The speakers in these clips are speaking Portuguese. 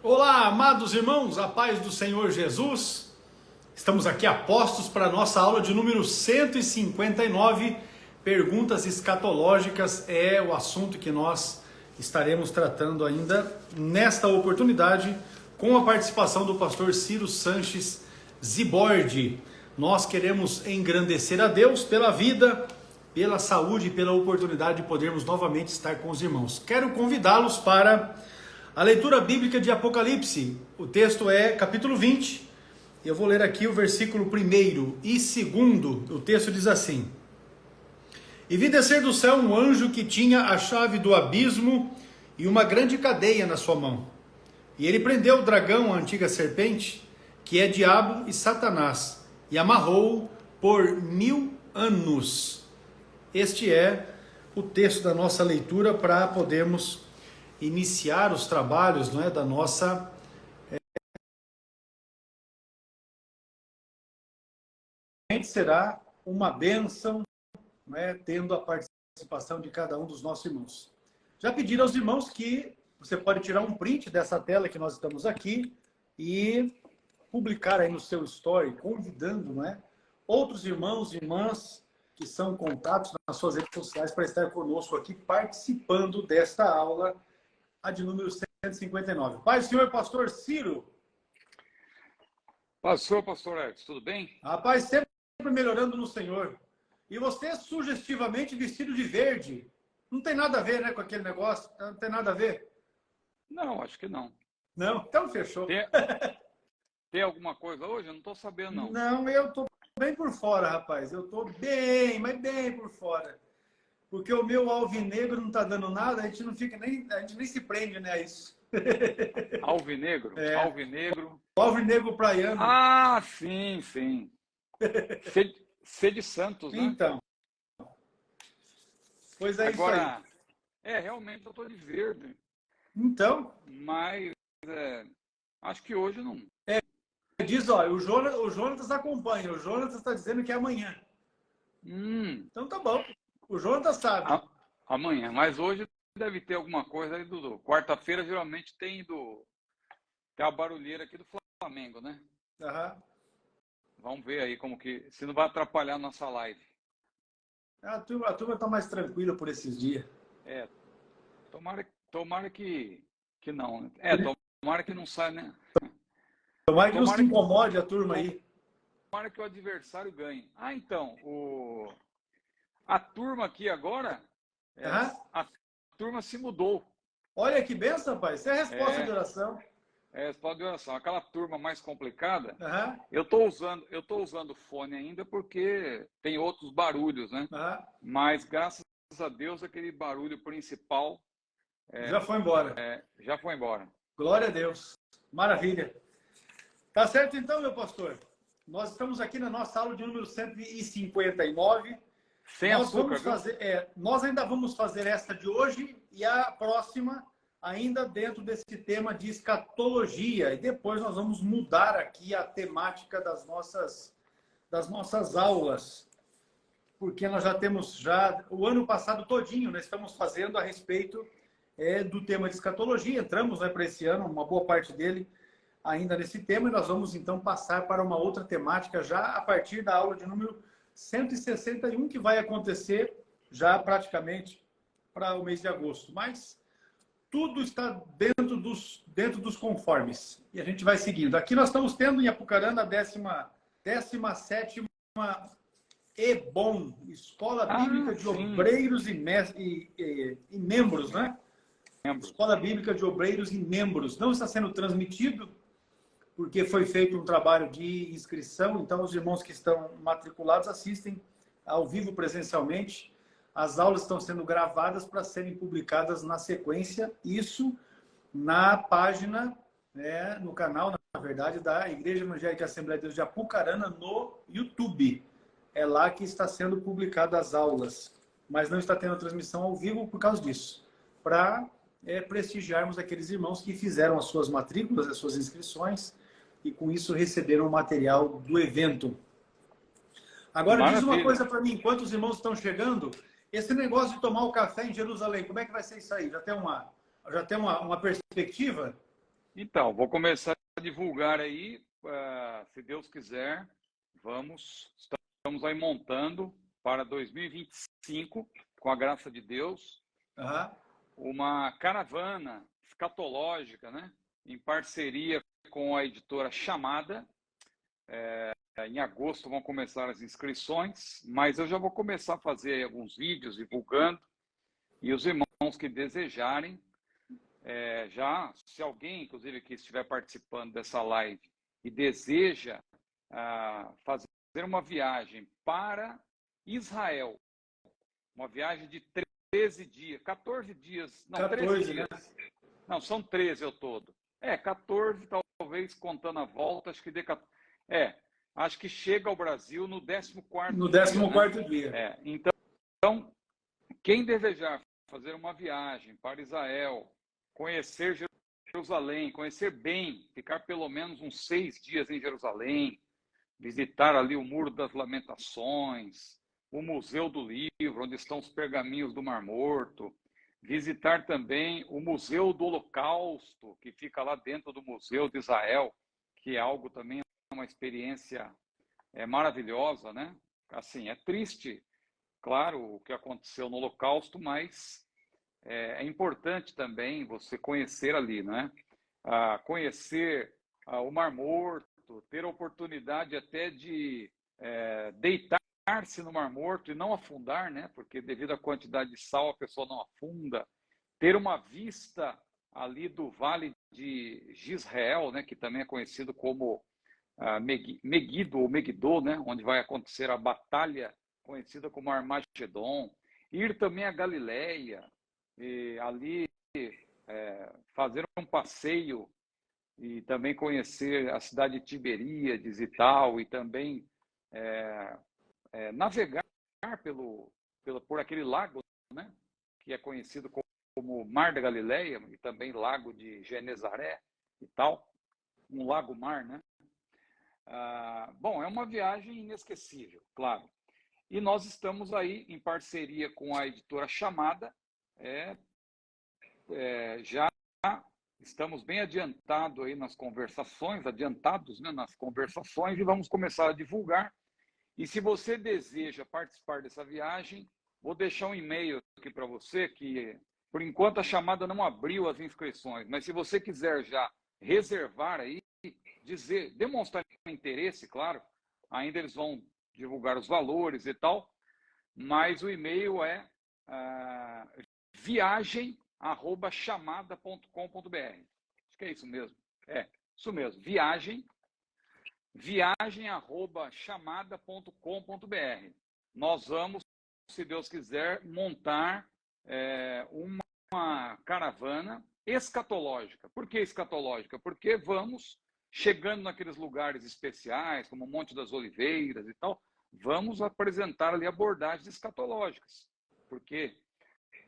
Olá, amados irmãos, a paz do Senhor Jesus. Estamos aqui a postos para a nossa aula de número 159, perguntas escatológicas, é o assunto que nós estaremos tratando ainda nesta oportunidade, com a participação do pastor Ciro Sanches Zibordi. Nós queremos engrandecer a Deus pela vida, pela saúde e pela oportunidade de podermos novamente estar com os irmãos. Quero convidá-los para a leitura bíblica de Apocalipse. O texto é capítulo 20. Eu vou ler aqui o versículo 1 e 2. O texto diz assim: E vi descer do céu um anjo que tinha a chave do abismo e uma grande cadeia na sua mão. E ele prendeu o dragão, a antiga serpente, que é diabo e Satanás, e amarrou-o por 1000 anos. Este é o texto da nossa leitura para podermos iniciar os trabalhos, não é, da nossa será uma bênção, não é, tendo a participação de cada um dos nossos irmãos. Já pedi aos irmãos que você pode tirar um print dessa tela que nós estamos aqui e publicar aí no seu story, convidando, não é, outros irmãos e irmãs que são contatos nas suas redes sociais para estar conosco aqui participando desta aula, a de número 159. Pai do Senhor, pastor Ciro. Pastor Edson, tudo bem? Rapaz, sempre melhorando no Senhor. E você sugestivamente vestido de verde. Não tem nada a ver, né, com aquele negócio? Não tem nada a ver? Não, acho que não. Não? Então fechou. Tem alguma coisa hoje? Eu não estou sabendo, não. Não, eu estou bem por fora, rapaz. Eu estou bem, mas bem por fora. Porque o meu alvinegro não está dando nada, a gente nem se prende, né, a isso. Alvinegro? É. Alvinegro. Alvinegro praiano. Ah, sim, sim. Ser de Santos, né? Então. Pois é. Agora, isso aí. Realmente eu estou de verde. Então. Mas acho que hoje não. Diz, ó, o Jonatas acompanha. O Jonatas está dizendo que é amanhã. Então tá bom. O Jonatas sabe. Amanhã, mas hoje deve ter alguma coisa aí, Dudu. Quarta-feira geralmente tem a barulheira aqui do Flamengo, né? Uhum. Vamos ver aí como que, se não vai atrapalhar a nossa live. A turma tá mais tranquila por esses dias. Tomara que não, né? Tomara que não saia, né? Tomara que não se incomode a turma aí. Tomara que o adversário ganhe. Então, a turma aqui agora, a turma se mudou. Olha que benção, rapaz. Isso é resposta de oração. Resposta de oração. Aquela turma mais complicada, Uhum. eu tô usando fone ainda porque tem outros barulhos, né? Uhum. Mas graças a Deus aquele barulho principal já foi embora. Já foi embora. Glória a Deus. Maravilha. Tá certo então, meu pastor? Nós estamos aqui na nossa aula de número 159. Nós ainda vamos fazer esta de hoje e a próxima ainda dentro desse tema de escatologia. E depois nós vamos mudar aqui a temática das nossas aulas. Porque nós já temos o ano passado todinho, nós estamos fazendo a respeito do tema de escatologia. Entramos, né, para esse ano, uma boa parte dele ainda nesse tema. E nós vamos então passar para uma outra temática já a partir da aula de número 161, que vai acontecer já praticamente para o mês de agosto. Mas tudo está dentro dos conformes. E a gente vai seguindo. Aqui nós estamos tendo em Apucarana a 17ª EBOM, Escola Bíblica de Obreiros e Membros, né? Escola Bíblica de Obreiros e Membros. Não está sendo transmitido, porque foi feito um trabalho de inscrição, então os irmãos que estão matriculados assistem ao vivo presencialmente. As aulas estão sendo gravadas para serem publicadas na sequência, isso na página, no canal, na verdade, da Igreja Evangélica Assembleia de Deus de Apucarana no YouTube. É lá que está sendo publicadas as aulas, mas não está tendo transmissão ao vivo por causa disso, para prestigiarmos aqueles irmãos que fizeram as suas matrículas, as suas inscrições, e com isso receberam o material do evento. Agora, maravilha. Diz uma coisa para mim, enquanto os irmãos estão chegando, esse negócio de tomar o café em Jerusalém, como é que vai ser isso aí? Já tem uma perspectiva? Então, vou começar a divulgar aí, se Deus quiser, estamos aí montando para 2025, com a graça de Deus, uma caravana escatológica, né? Em parceria com a editora Chamada. Em agosto vão começar as inscrições, mas eu já vou começar a fazer alguns vídeos divulgando, e os irmãos que desejarem, se alguém, inclusive, que estiver participando dessa live e deseja fazer uma viagem para Israel, uma viagem de 13 dias, 14 dias, não, 13 dias. Né? Não, são 13 ao todo. 14, talvez, contando a volta, acho que acho que chega ao Brasil no 14º no 14º dia. Né? Então, quem desejar fazer uma viagem para Israel, conhecer Jerusalém, conhecer bem, ficar pelo menos uns 6 dias em Jerusalém, visitar ali o Muro das Lamentações, o Museu do Livro, onde estão os pergaminhos do Mar Morto, visitar também o Museu do Holocausto, que fica lá dentro do Museu de Israel, que é algo também, uma experiência maravilhosa, né? Assim, é triste, claro, o que aconteceu no Holocausto, mas é importante também você conhecer ali, né? Conhecer o Mar Morto, ter a oportunidade até de deitar-se no Mar Morto e não afundar, né? Porque devido à quantidade de sal a pessoa não afunda. Ter uma vista ali do Vale de Jezreel, né? Que também é conhecido como Megido ou Megiddo, né? Onde vai acontecer a batalha conhecida como Armagedon. Ir também a Galileia, e ali fazer um passeio e também conhecer a cidade de Tiberíades e tal, e também navegar por aquele lago, né, que é conhecido como Mar da Galileia, e também Lago de Genezaré e tal, um lago-mar, né? Bom, é uma viagem inesquecível, claro. E nós estamos aí em parceria com a editora Chamada, já estamos bem adiantados aí nas conversações, né, nas conversações, e vamos começar a divulgar. E se você deseja participar dessa viagem, vou deixar um e-mail aqui para você, que por enquanto a Chamada não abriu as inscrições, mas se você quiser já reservar aí, demonstrar interesse, claro, ainda eles vão divulgar os valores e tal, mas o e-mail é viagem@chamada.com.br. Acho que é isso mesmo. Isso mesmo. Viagem@chamada.com.br. Nós vamos, se Deus quiser, montar uma caravana escatológica. Por que escatológica? Porque vamos chegando naqueles lugares especiais, como o Monte das Oliveiras e tal, vamos apresentar ali abordagens escatológicas. Porque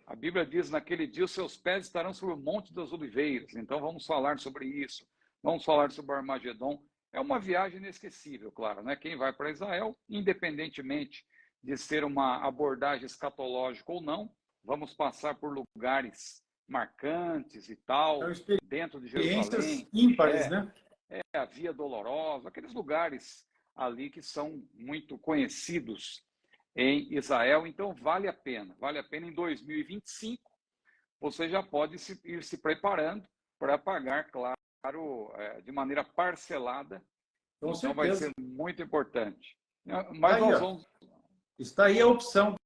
a Bíblia diz, naquele dia os seus pés estarão sobre o Monte das Oliveiras. Então vamos falar sobre isso. Vamos falar sobre o Armagedon. É uma viagem inesquecível, claro, né? Quem vai para Israel, independentemente de ser uma abordagem escatológica ou não, vamos passar por lugares marcantes e tal, dentro de Jerusalém. Ímpares, né? A Via Dolorosa, aqueles lugares ali que são muito conhecidos em Israel. Então vale a pena em 2025 você já pode ir se preparando para pagar, claro, de maneira parcelada. Com então certeza. Vai ser muito importante. Mas nós vamos... Está aí a opção.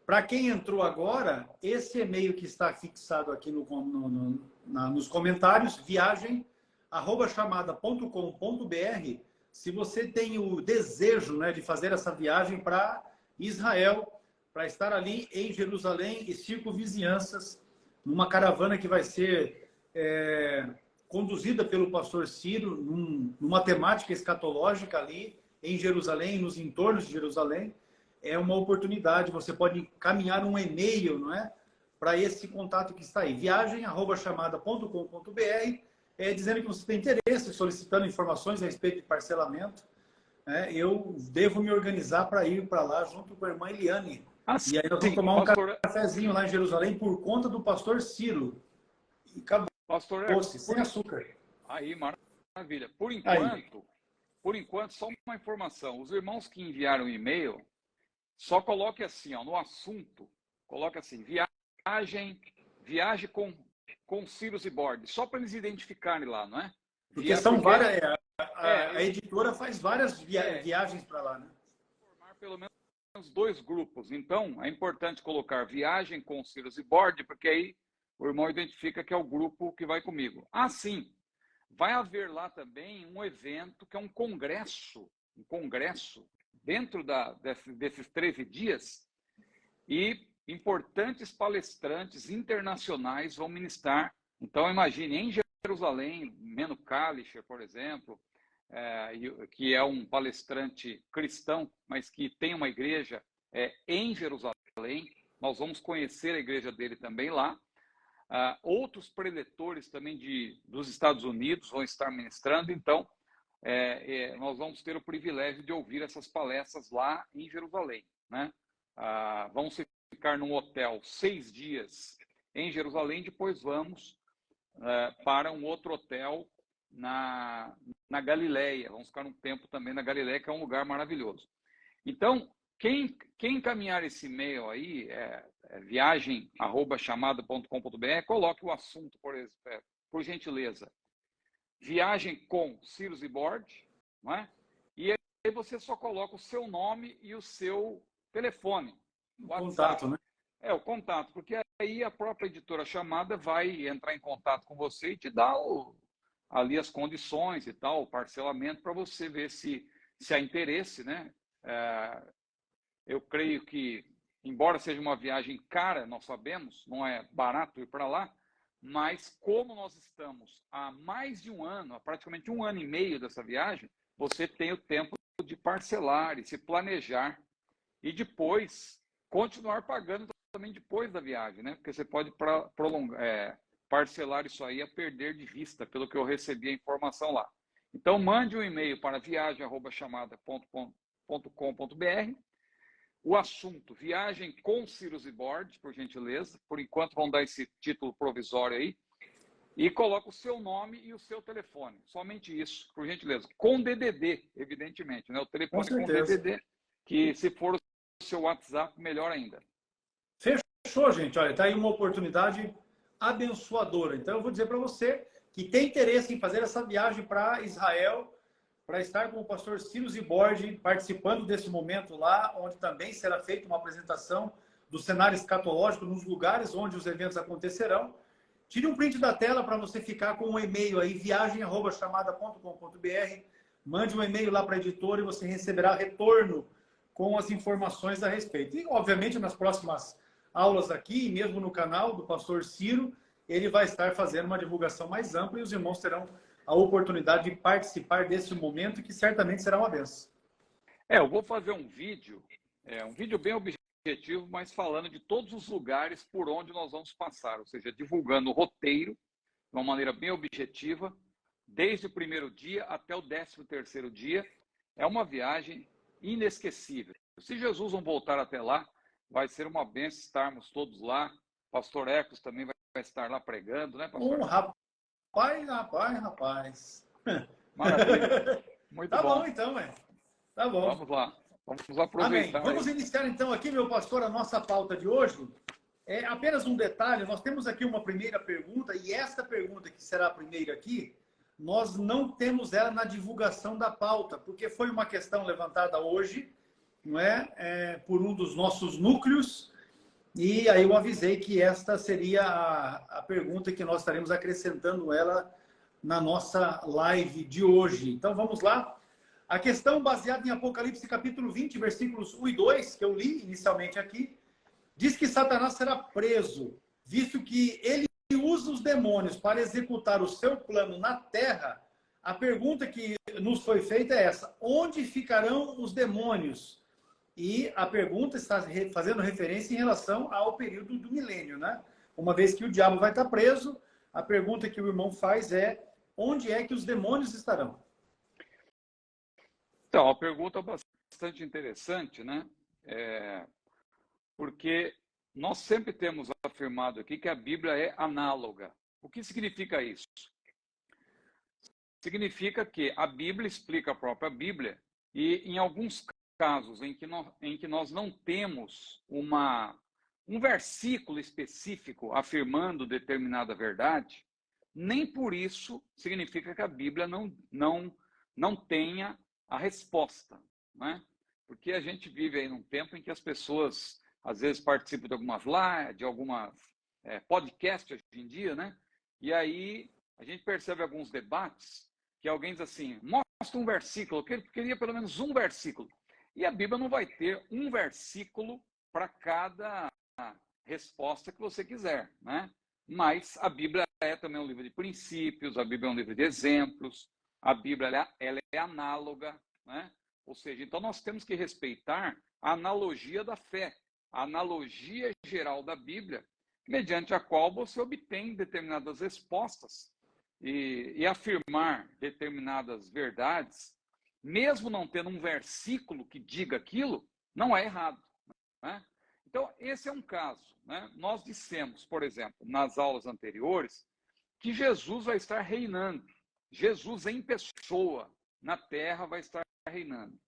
Para quem entrou agora, esse e-mail que está fixado aqui nos comentários, viagem@chamada.com.br. Se você tem o desejo, né, de fazer essa viagem para Israel, para estar ali em Jerusalém e circunvizinhanças, numa caravana que vai ser conduzida pelo pastor Ciro, numa temática escatológica ali em Jerusalém, nos entornos de Jerusalém, é uma oportunidade. Você pode encaminhar um e-mail, não é, para esse contato que está aí, viagem@chamada.com.br, dizendo que você tem interesse, solicitando informações a respeito de parcelamento. Eu devo me organizar para ir para lá junto com a irmã Eliane. E aí nós vamos tomar um cafezinho lá em Jerusalém por conta do pastor Ciro. E acabou. Pastor Doce, Ecos, sem açúcar. aí, maravilha. Aí. Por enquanto, só uma informação. Os irmãos que enviaram e-mail, só coloque assim, ó, no assunto, coloque assim, viagem com Cyrus e Bordes, só para eles identificarem lá, não é? Porque são Porque várias. A eles editora faz várias viagens para lá, né? formar pelo menos dois grupos. Então, é importante colocar viagem com Cyrus e Bordes, porque aí o irmão identifica que é o grupo que vai comigo. Ah, sim. Vai haver lá também um evento que é um congresso dentro desses 13 dias, e importantes palestrantes internacionais vão ministrar. Então, imagine, em Jerusalém, Meno Kalischer, por exemplo, que é um palestrante cristão, mas que tem uma igreja em Jerusalém, nós vamos conhecer a igreja dele também lá. Outros preletores também dos Estados Unidos vão estar ministrando, então nós vamos ter o privilégio de ouvir essas palestras lá em Jerusalém, né? Vamos ficar num hotel 6 dias em Jerusalém, depois vamos para um outro hotel na Galileia, vamos ficar um tempo também na Galileia, que é um lugar maravilhoso. Então, quem encaminhar esse e-mail aí, viagem@chamada.com.br, coloque o assunto, por gentileza, viagem com Cyrus e Bordes, não é? E aí você só coloca o seu nome e o seu telefone, O WhatsApp. contato, né? O contato, porque aí a própria editora Chamada vai entrar em contato com você e te dar ali as condições e tal, o parcelamento, para você ver se há interesse, né? Eu creio que, embora seja uma viagem cara, nós sabemos, não é barato ir para lá, mas como nós estamos há mais de um ano, há praticamente um ano e meio dessa viagem, você tem o tempo de parcelar e se planejar e depois continuar pagando também depois da viagem, né? Porque você pode parcelar isso aí a perder de vista, pelo que eu recebi a informação lá. Então, mande um e-mail para viagem@chamada.com.br. O assunto, viagem com Cyrus e Bordes, por gentileza. Por enquanto, vão dar esse título provisório aí. E coloca o seu nome e o seu telefone. Somente isso, por gentileza. Com DDD, evidentemente, né? O telefone com DDD, que se for o seu WhatsApp, melhor ainda. Fechou, gente. Olha, tá aí uma oportunidade abençoadora. Então, eu vou dizer para você que tem interesse em fazer essa viagem para Israel, para estar com o pastor Cyrus e Borges participando desse momento lá, onde também será feita uma apresentação do cenário escatológico nos lugares onde os eventos acontecerão. Tire um print da tela para você ficar com um e-mail aí, viagem@chamada.com.br. Mande um e-mail lá para a editora e você receberá retorno com as informações a respeito. E, obviamente, nas próximas aulas aqui, e mesmo no canal do pastor Ciro, ele vai estar fazendo uma divulgação mais ampla e os irmãos terão a oportunidade de participar desse momento, que certamente será uma benção. Eu vou fazer um vídeo bem objetivo, mas falando de todos os lugares por onde nós vamos passar, ou seja, divulgando o roteiro de uma maneira bem objetiva, desde o primeiro dia até o 13º dia. É uma viagem inesquecível. Se Jesus não voltar até lá, vai ser uma benção estarmos todos lá. Pastor Ecos também vai estar lá pregando, né, pastor? Rapaz. Maravilha. Muito tá bom. Bom, então, Tá bom. Vamos lá. Vamos aproveitar. Amém. Vamos iniciar, então, aqui, meu pastor, a nossa pauta de hoje. Apenas um detalhe, nós temos aqui uma primeira pergunta, e esta pergunta, que será a primeira aqui, nós não temos ela na divulgação da pauta, porque foi uma questão levantada hoje, não é? Por um dos nossos núcleos, e aí eu avisei que esta seria a pergunta que nós estaremos acrescentando ela na nossa live de hoje. Então vamos lá. A questão baseada em Apocalipse capítulo 20, versículos 1 e 2, que eu li inicialmente aqui, diz que Satanás será preso, visto que ele usa os demônios para executar o seu plano na terra. A pergunta que nos foi feita é essa: onde ficarão os demônios? E a pergunta está fazendo referência em relação ao período do milênio, né? Uma vez que o diabo vai estar preso, a pergunta que o irmão faz é: onde é que os demônios estarão? Então, a pergunta é bastante interessante, né? Porque nós sempre temos afirmado aqui que a Bíblia é análoga, O que significa isso? Significa que a Bíblia explica a própria Bíblia e em alguns casos em que nós não temos um versículo específico afirmando determinada verdade, nem por isso significa que a Bíblia não tenha a resposta, né? Porque a gente vive aí num tempo em que as pessoas, às vezes, participam de algumas lives, de algumas podcasts hoje em dia, né? E aí a gente percebe alguns debates que alguém diz assim, mostra um versículo, eu queria pelo menos um versículo. E a Bíblia não vai ter um versículo para cada resposta que você quiser, né? Mas a Bíblia é também um livro de princípios, a Bíblia é um livro de exemplos, a Bíblia ela é análoga, né? Ou seja, então nós temos que respeitar a analogia da fé, a analogia geral da Bíblia, mediante a qual você obtém determinadas respostas e afirmar determinadas verdades, mesmo não tendo um versículo que diga aquilo, não é errado, né? Então, esse é um caso, né? Nós dissemos, por exemplo, nas aulas anteriores, que Jesus vai estar reinando. Jesus em pessoa na terra vai estar reinando.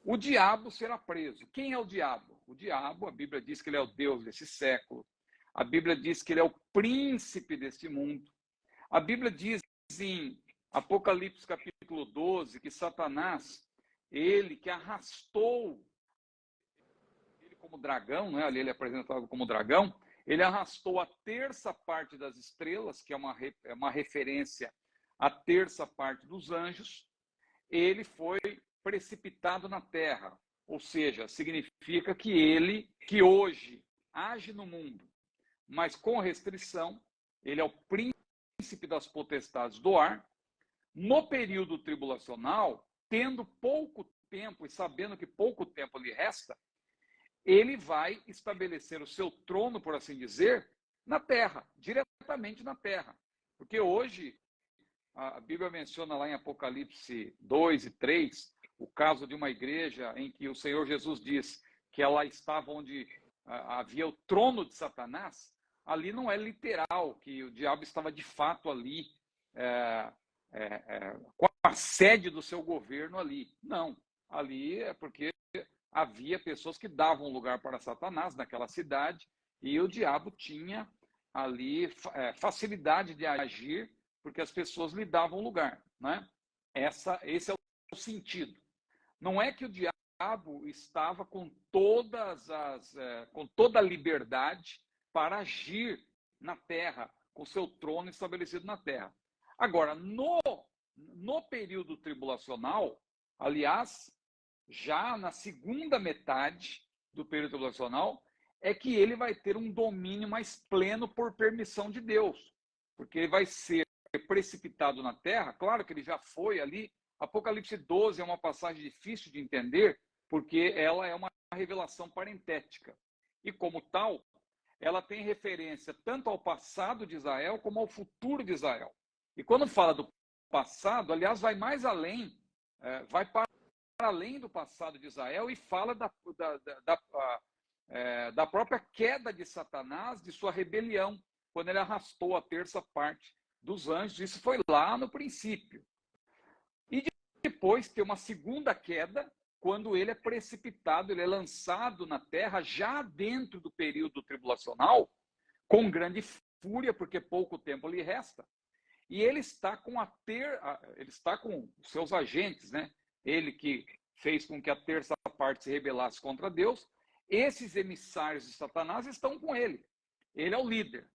O diabo será preso. Quem é o diabo? O diabo, a Bíblia diz que ele é o Deus desse século. A Bíblia diz que ele é o príncipe deste mundo. A Bíblia diz em Apocalipse capítulo 12 que Satanás, ele que arrastou, ele como dragão, né? Ali ele é apresentado como dragão, ele arrastou a terça parte das estrelas, que é uma referência à terça parte dos anjos, ele foi precipitado na terra. Ou seja, significa que ele, que hoje age no mundo, mas com restrição, ele é o príncipe das potestades do ar, no período tribulacional, tendo pouco tempo e sabendo que pouco tempo lhe resta, ele vai estabelecer o seu trono, por assim dizer, na terra, diretamente na terra. Porque hoje, a Bíblia menciona lá em Apocalipse 2 e 3, o caso de uma igreja em que o Senhor Jesus diz que ela estava onde havia o trono de Satanás. Ali não é literal, que o diabo estava de fato ali, com a sede do seu governo ali. Não, ali é porque havia pessoas que davam lugar para Satanás naquela cidade e o diabo tinha ali facilidade de agir porque as pessoas lhe davam lugar, né? Esse é o sentido. Não é que o diabo estava com toda a liberdade para agir na terra, com seu trono estabelecido na terra. Agora, no período tribulacional, aliás, já na segunda metade do período tribulacional, é que ele vai ter um domínio mais pleno por permissão de Deus, porque ele vai ser precipitado na terra. Claro que ele já foi ali. Apocalipse 12 é uma passagem difícil de entender, porque ela é uma revelação parentética. E como tal, ela tem referência tanto ao passado de Israel como ao futuro de Israel. E quando fala do passado, aliás, vai mais além, vai para além do passado de Israel e fala da própria queda de Satanás, de sua rebelião, quando ele arrastou a terça parte dos anjos. Isso foi lá no princípio. E depois tem uma segunda queda, quando ele é precipitado, ele é lançado na terra, já dentro do período tribulacional, com grande fúria, porque pouco tempo lhe resta. E ele está com ele está com os seus agentes, né? Ele que fez com que a terça parte se rebelasse contra Deus, esses emissários de Satanás estão com ele. Ele é o líder.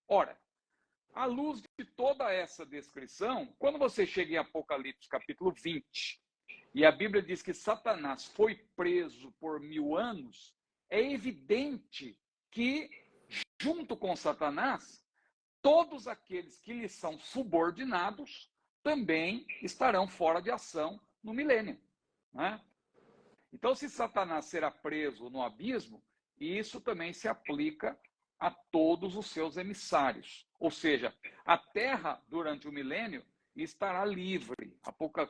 Ora, à luz de toda essa descrição, quando você chega em Apocalipse capítulo 20, e a Bíblia diz que Satanás foi preso por 1000 anos, é evidente que, junto com Satanás, todos aqueles que lhe são subordinados também estarão fora de ação no milênio, né? Então, se Satanás será preso no abismo, isso também se aplica a todos os seus emissários. Ou seja, a terra, durante o milênio, estará livre.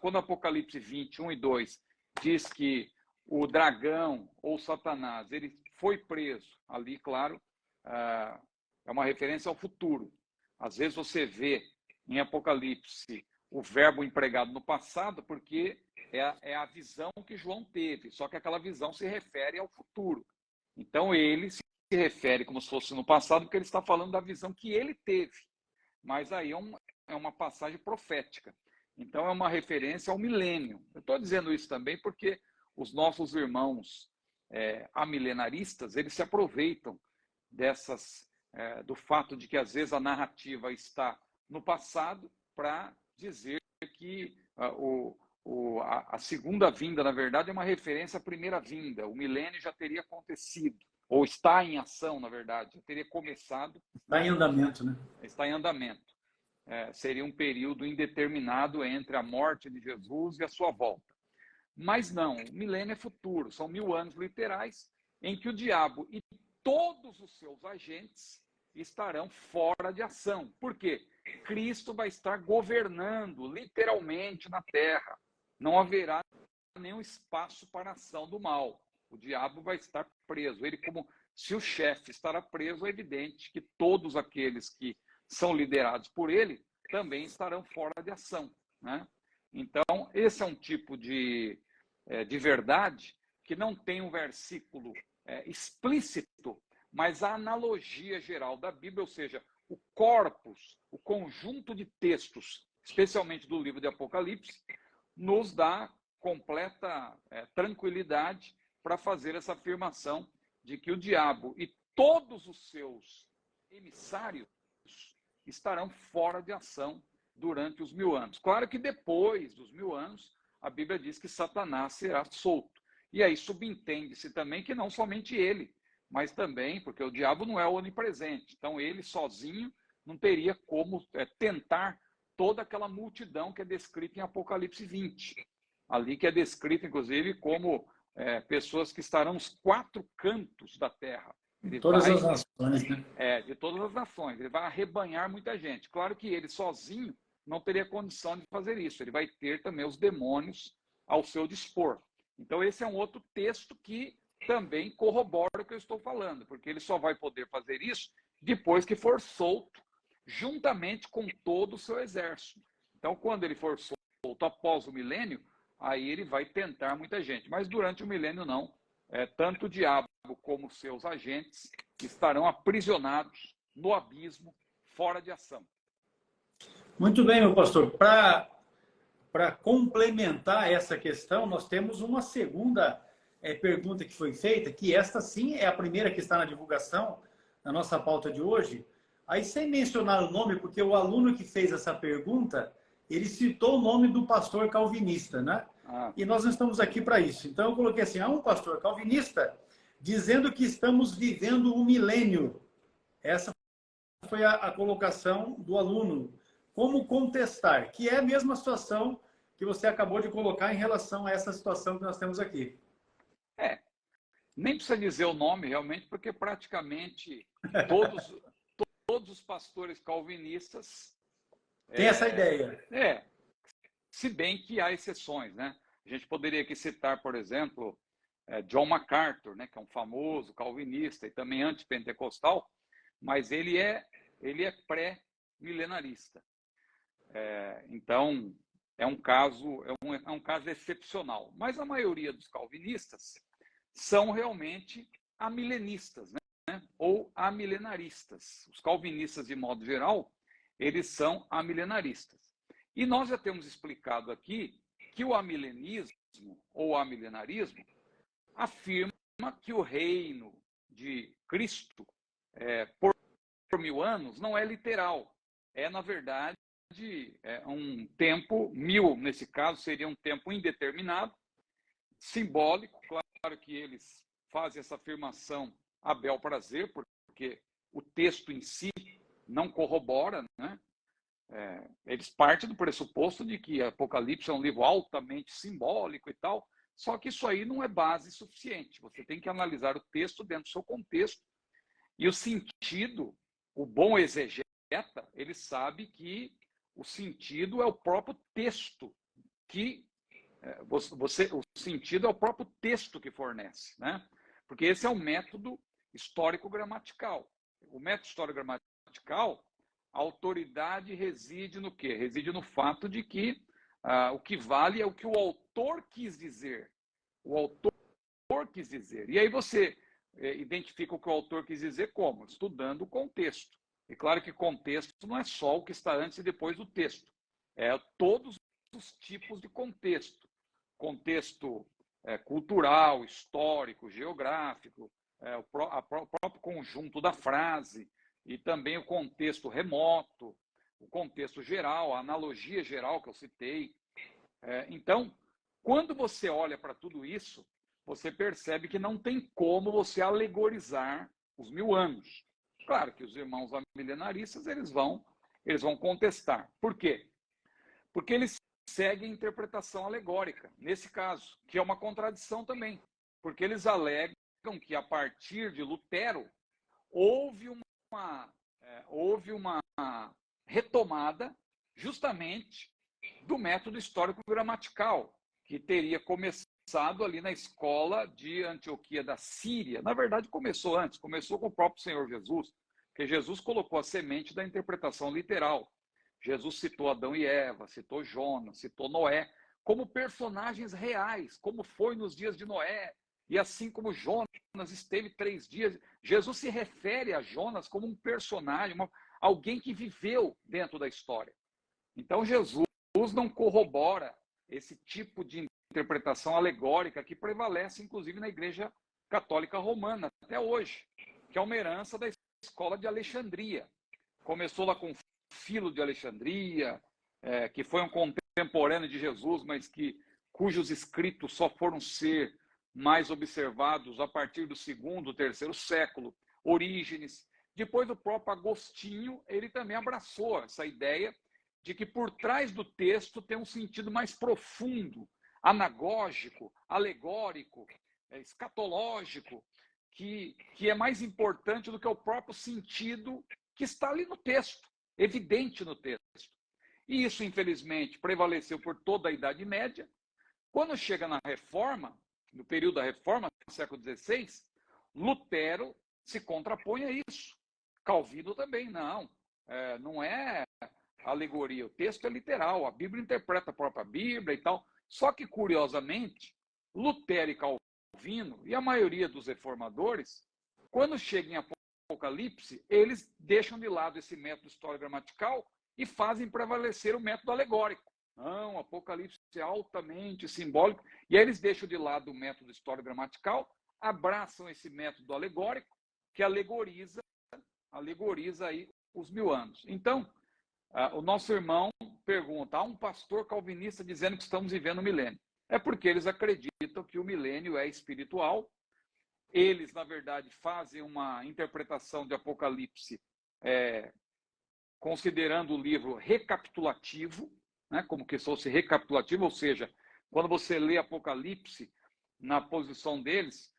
Quando Apocalipse 21 e 2 diz que o dragão ou Satanás ele foi preso, ali, claro, é uma referência ao futuro. Às vezes você vê em Apocalipse o verbo empregado no passado, porque é a visão que João teve, só que aquela visão se refere ao futuro. Então ele se refere como se fosse no passado, porque ele está falando da visão que ele teve. Mas aí é uma passagem profética. Então é uma referência ao milênio. Eu estou dizendo isso também porque os nossos irmãos amilenaristas, eles se aproveitam do fato de que às vezes a narrativa está no passado para dizer que a segunda vinda, na verdade, é uma referência à primeira vinda. O milênio já teria acontecido, ou está em ação, na verdade, já teria começado. Está em andamento, né? Está em andamento. Seria um período indeterminado entre a morte de Jesus e a sua volta. Mas não, o milênio é futuro, são 1000 anos literais em que o diabo e todos os seus agentes estarão fora de ação. Por quê? Cristo vai estar governando literalmente na terra. Não haverá nenhum espaço para a ação do mal. O diabo vai estar preso. Ele, como se o chefe estará preso, é evidente que todos aqueles que são liderados por ele também estarão fora de ação, né? Então, esse é um tipo de verdade que não tem um versículo explícito, mas a analogia geral da Bíblia, ou seja, o corpus, o conjunto de textos, especialmente do livro de Apocalipse, nos dá completa tranquilidade para fazer essa afirmação de que o diabo e todos os seus emissários estarão fora de ação durante os 1000 anos. Claro que depois dos 1000 anos, a Bíblia diz que Satanás será solto. E aí subentende-se também que não somente ele, mas também, porque o diabo não é onipresente, então ele sozinho não teria como tentar toda aquela multidão que é descrita em Apocalipse 20. Ali que é descrita, inclusive, como pessoas que estarão nos 4 cantos da terra. De todas as nações, né? De todas as nações. Ele vai arrebanhar muita gente. Claro que ele sozinho não teria condição de fazer isso. Ele vai ter também os demônios ao seu dispor. Então, esse é um outro texto que também corrobora o que eu estou falando, porque ele só vai poder fazer isso depois que for solto, juntamente com todo o seu exército. Então, quando ele for solto após o milênio, aí ele vai tentar muita gente. Mas durante o milênio, não. Tanto o diabo como seus agentes estarão aprisionados no abismo, fora de ação. Muito bem, meu pastor. Para complementar essa questão, nós temos uma segunda pergunta que foi feita, que esta sim é a primeira que está na divulgação, na nossa pauta de hoje. Aí, sem mencionar o nome, porque o aluno que fez essa pergunta, ele citou o nome do pastor calvinista, né? E nós não estamos aqui para isso. Então, eu coloquei assim, um pastor calvinista dizendo que estamos vivendo um milênio. Essa foi a colocação do aluno. Como contestar? Que é a mesma situação que você acabou de colocar em relação a essa situação que nós temos aqui. Nem precisa dizer o nome, realmente, porque praticamente todos os pastores calvinistas... Tem essa ideia. Se bem que há exceções, né? A gente poderia aqui citar, por exemplo, John MacArthur, né, que é um famoso calvinista e também antipentecostal, mas ele é pré-milenarista. Então, é um caso excepcional. Mas a maioria dos calvinistas são realmente amilenistas, né? Ou amilenaristas. Os calvinistas, de modo geral, eles são amilenaristas. E nós já temos explicado aqui que o amilenismo ou amilenarismo afirma que o reino de Cristo por 1000 anos não é literal. Na verdade, um tempo, 1000 nesse caso, seria um tempo indeterminado, simbólico. Claro que eles fazem essa afirmação a bel prazer, porque o texto em si não corrobora, né? Eles partem do pressuposto de que Apocalipse é um livro altamente simbólico e tal, só que isso aí não é base suficiente. Você tem que analisar o texto dentro do seu contexto. E o sentido, o bom exegeta, ele sabe que o sentido é o próprio texto que o sentido é o próprio texto que fornece, né? Porque esse é o método histórico-gramatical. O método histórico-gramatical, a autoridade reside no quê? Reside no fato de que o que vale é o que o autor quis dizer. O autor quis dizer. E aí você identifica o que o autor quis dizer como? Estudando o contexto. E claro que contexto não é só o que está antes e depois do texto. É todos os tipos de contexto. Contexto cultural, histórico, geográfico, o próprio conjunto da frase, e também o contexto remoto, o contexto geral, a analogia geral que eu citei. Então, quando você olha para tudo isso, você percebe que não tem como você alegorizar os 1000 anos. Claro que os irmãos milenaristas eles vão contestar. Por quê? Porque eles seguem a interpretação alegórica, nesse caso, que é uma contradição também. Porque eles alegam que a partir de Lutero houve uma retomada justamente do método histórico-gramatical, que teria começado ali na escola de Antioquia da Síria. Na verdade, começou antes, começou com o próprio Senhor Jesus, porque Jesus colocou a semente da interpretação literal. Jesus citou Adão e Eva, citou Jonas, citou Noé, como personagens reais, como foi nos dias de Noé. E assim como Jonas esteve 3 dias, Jesus se refere a Jonas como um personagem, alguém que viveu dentro da história. Então Jesus não corrobora esse tipo de interpretação alegórica que prevalece, inclusive, na Igreja Católica Romana, até hoje, que é uma herança da escola de Alexandria. Começou lá com Filo de Alexandria, que foi um contemporâneo de Jesus, mas cujos escritos só foram ser mais observados a partir do 2º, 3º século. Orígenes. Depois o próprio Agostinho, ele também abraçou essa ideia de que por trás do texto tem um sentido mais profundo, anagógico, alegórico, escatológico, que é mais importante do que o próprio sentido que está ali no texto, evidente no texto. E isso, infelizmente, prevaleceu por toda a Idade Média. Quando chega na Reforma, no período da Reforma, no século XVI, Lutero se contrapõe a isso. Calvino também, não é alegoria, o texto é literal, a Bíblia interpreta a própria Bíblia e tal. Só que, curiosamente, Lutero e Calvino, e a maioria dos reformadores, quando chegam em Apocalipse, eles deixam de lado esse método histórico-gramatical e fazem prevalecer o método alegórico. Não, Apocalipse é altamente simbólico, e aí eles deixam de lado o método histórico-gramatical, abraçam esse método alegórico, que alegoriza aí os 1000 anos. Então, o nosso irmão pergunta, há um pastor calvinista dizendo que estamos vivendo o milênio. É porque eles acreditam que o milênio é espiritual. Eles, na verdade, fazem uma interpretação de Apocalipse considerando o livro recapitulativo, né, como que fosse recapitulativo, ou seja, quando você lê Apocalipse, na posição deles,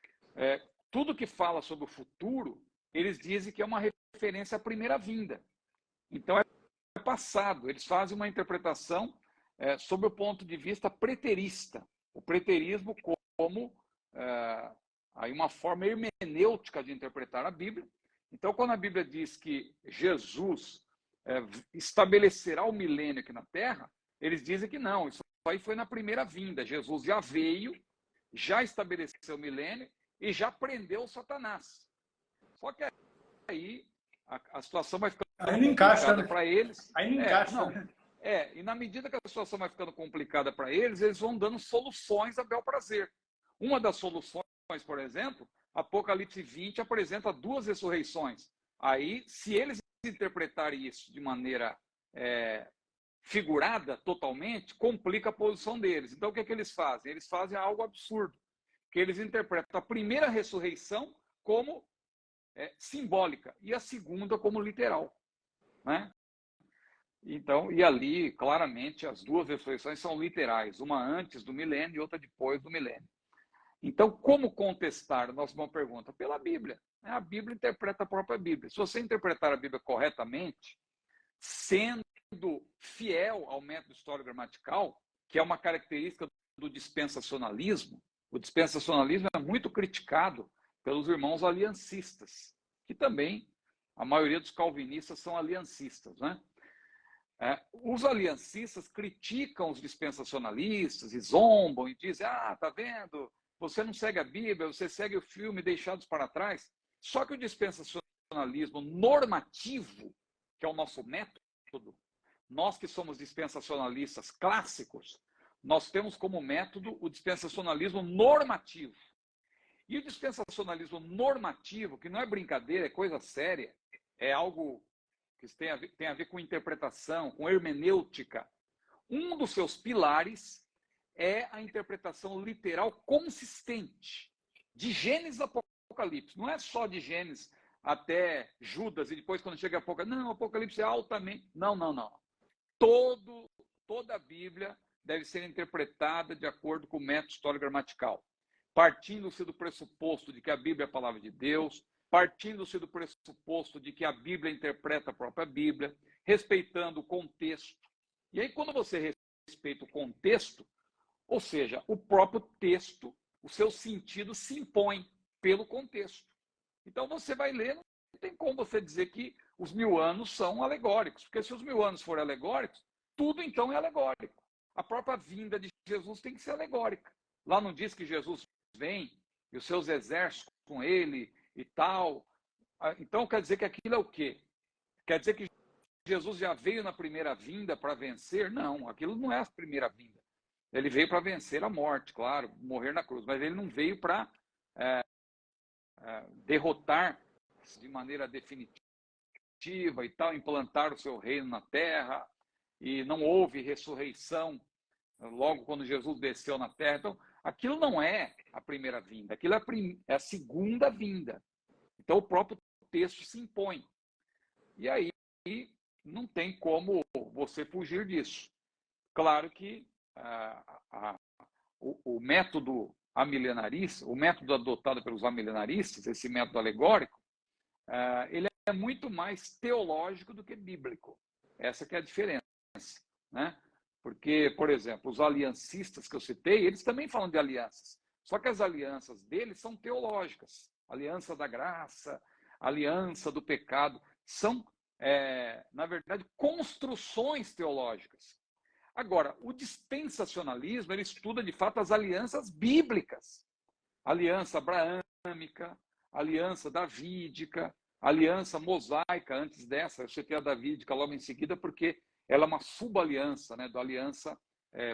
tudo que fala sobre o futuro, eles dizem que é uma referência à primeira vinda. Então, é passado. Eles fazem uma interpretação sob o ponto de vista preterista. O preterismo como aí uma forma hermenêutica de interpretar a Bíblia. Então, quando a Bíblia diz que Jesus estabelecerá o milênio aqui na Terra, eles dizem que não, isso aí foi na primeira vinda. Jesus já veio, já estabeleceu o milênio e já prendeu Satanás. Só que aí a situação vai ficando complicada para eles. Aí não encaixa. E na medida que a situação vai ficando complicada para eles, eles vão dando soluções a bel prazer. Uma das soluções, por exemplo, Apocalipse 20 apresenta 2 ressurreições. Aí, se eles interpretarem isso de maneira figurada totalmente, complica a posição deles. Então, o que é que eles fazem? Eles fazem algo absurdo, que eles interpretam a primeira ressurreição como simbólica e a segunda como literal, né? Então, e ali, claramente, as 2 ressurreições são literais, uma antes do milênio e outra depois do milênio. Então, como contestar? Nossa uma pergunta. Pela Bíblia. A Bíblia interpreta a própria Bíblia. Se você interpretar a Bíblia corretamente, sendo fiel ao método histórico-gramatical, que é uma característica do dispensacionalismo, o dispensacionalismo é muito criticado pelos irmãos aliancistas, que também a maioria dos calvinistas são aliancistas, né? Os aliancistas criticam os dispensacionalistas e zombam e dizem, tá vendo? Você não segue a Bíblia, você segue o filme Deixados para Trás. Só que o dispensacionalismo normativo, que é o nosso método, nós que somos dispensacionalistas clássicos, nós temos como método o dispensacionalismo normativo. E o dispensacionalismo normativo, que não é brincadeira, é coisa séria, é algo que tem a ver com interpretação, com hermenêutica. Um dos seus pilares é a interpretação literal consistente, de Gênesis a Apocalipse. Não é só de Gênesis até Judas, e depois quando chega a Apocalipse, não, Apocalipse é altamente... Não. Toda a Bíblia deve ser interpretada de acordo com o método histórico-gramatical, partindo-se do pressuposto de que a Bíblia é a palavra de Deus, partindo-se do pressuposto de que a Bíblia interpreta a própria Bíblia, respeitando o contexto. E aí, quando você respeita o contexto, ou seja, o próprio texto, o seu sentido se impõe pelo contexto. Então, você vai ler, não tem como você dizer que os 1000 anos são alegóricos, porque se os 1000 anos forem alegóricos, tudo então é alegórico. A própria vinda de Jesus tem que ser alegórica. Lá não diz que Jesus vem e os seus exércitos com ele e tal. Então, quer dizer que aquilo é o quê? Quer dizer que Jesus já veio na primeira vinda para vencer? Não, aquilo não é a primeira vinda. Ele veio para vencer a morte, claro, morrer na cruz, mas ele não veio para derrotar de maneira definitiva e tal, implantar o seu reino na terra, e não houve ressurreição logo quando Jesus desceu na terra. Então, aquilo não é a primeira vinda, aquilo é a segunda vinda. Então, o próprio texto se impõe. E aí, não tem como você fugir disso. Claro que o método amilenarista, o método adotado pelos amilenaristas, esse método alegórico, ele é muito mais teológico do que bíblico. Essa que é a diferença, né? Porque, por exemplo, os aliancistas que eu citei, eles também falam de alianças. Só que as alianças deles são teológicas. Aliança da graça, aliança do pecado. São, na verdade, construções teológicas. Agora, o dispensacionalismo, ele estuda, de fato, as alianças bíblicas. Aliança abraâmica, aliança davídica, aliança mosaica. Antes dessa, eu citei a davídica logo em seguida, porque ela é uma subaliança, né, da aliança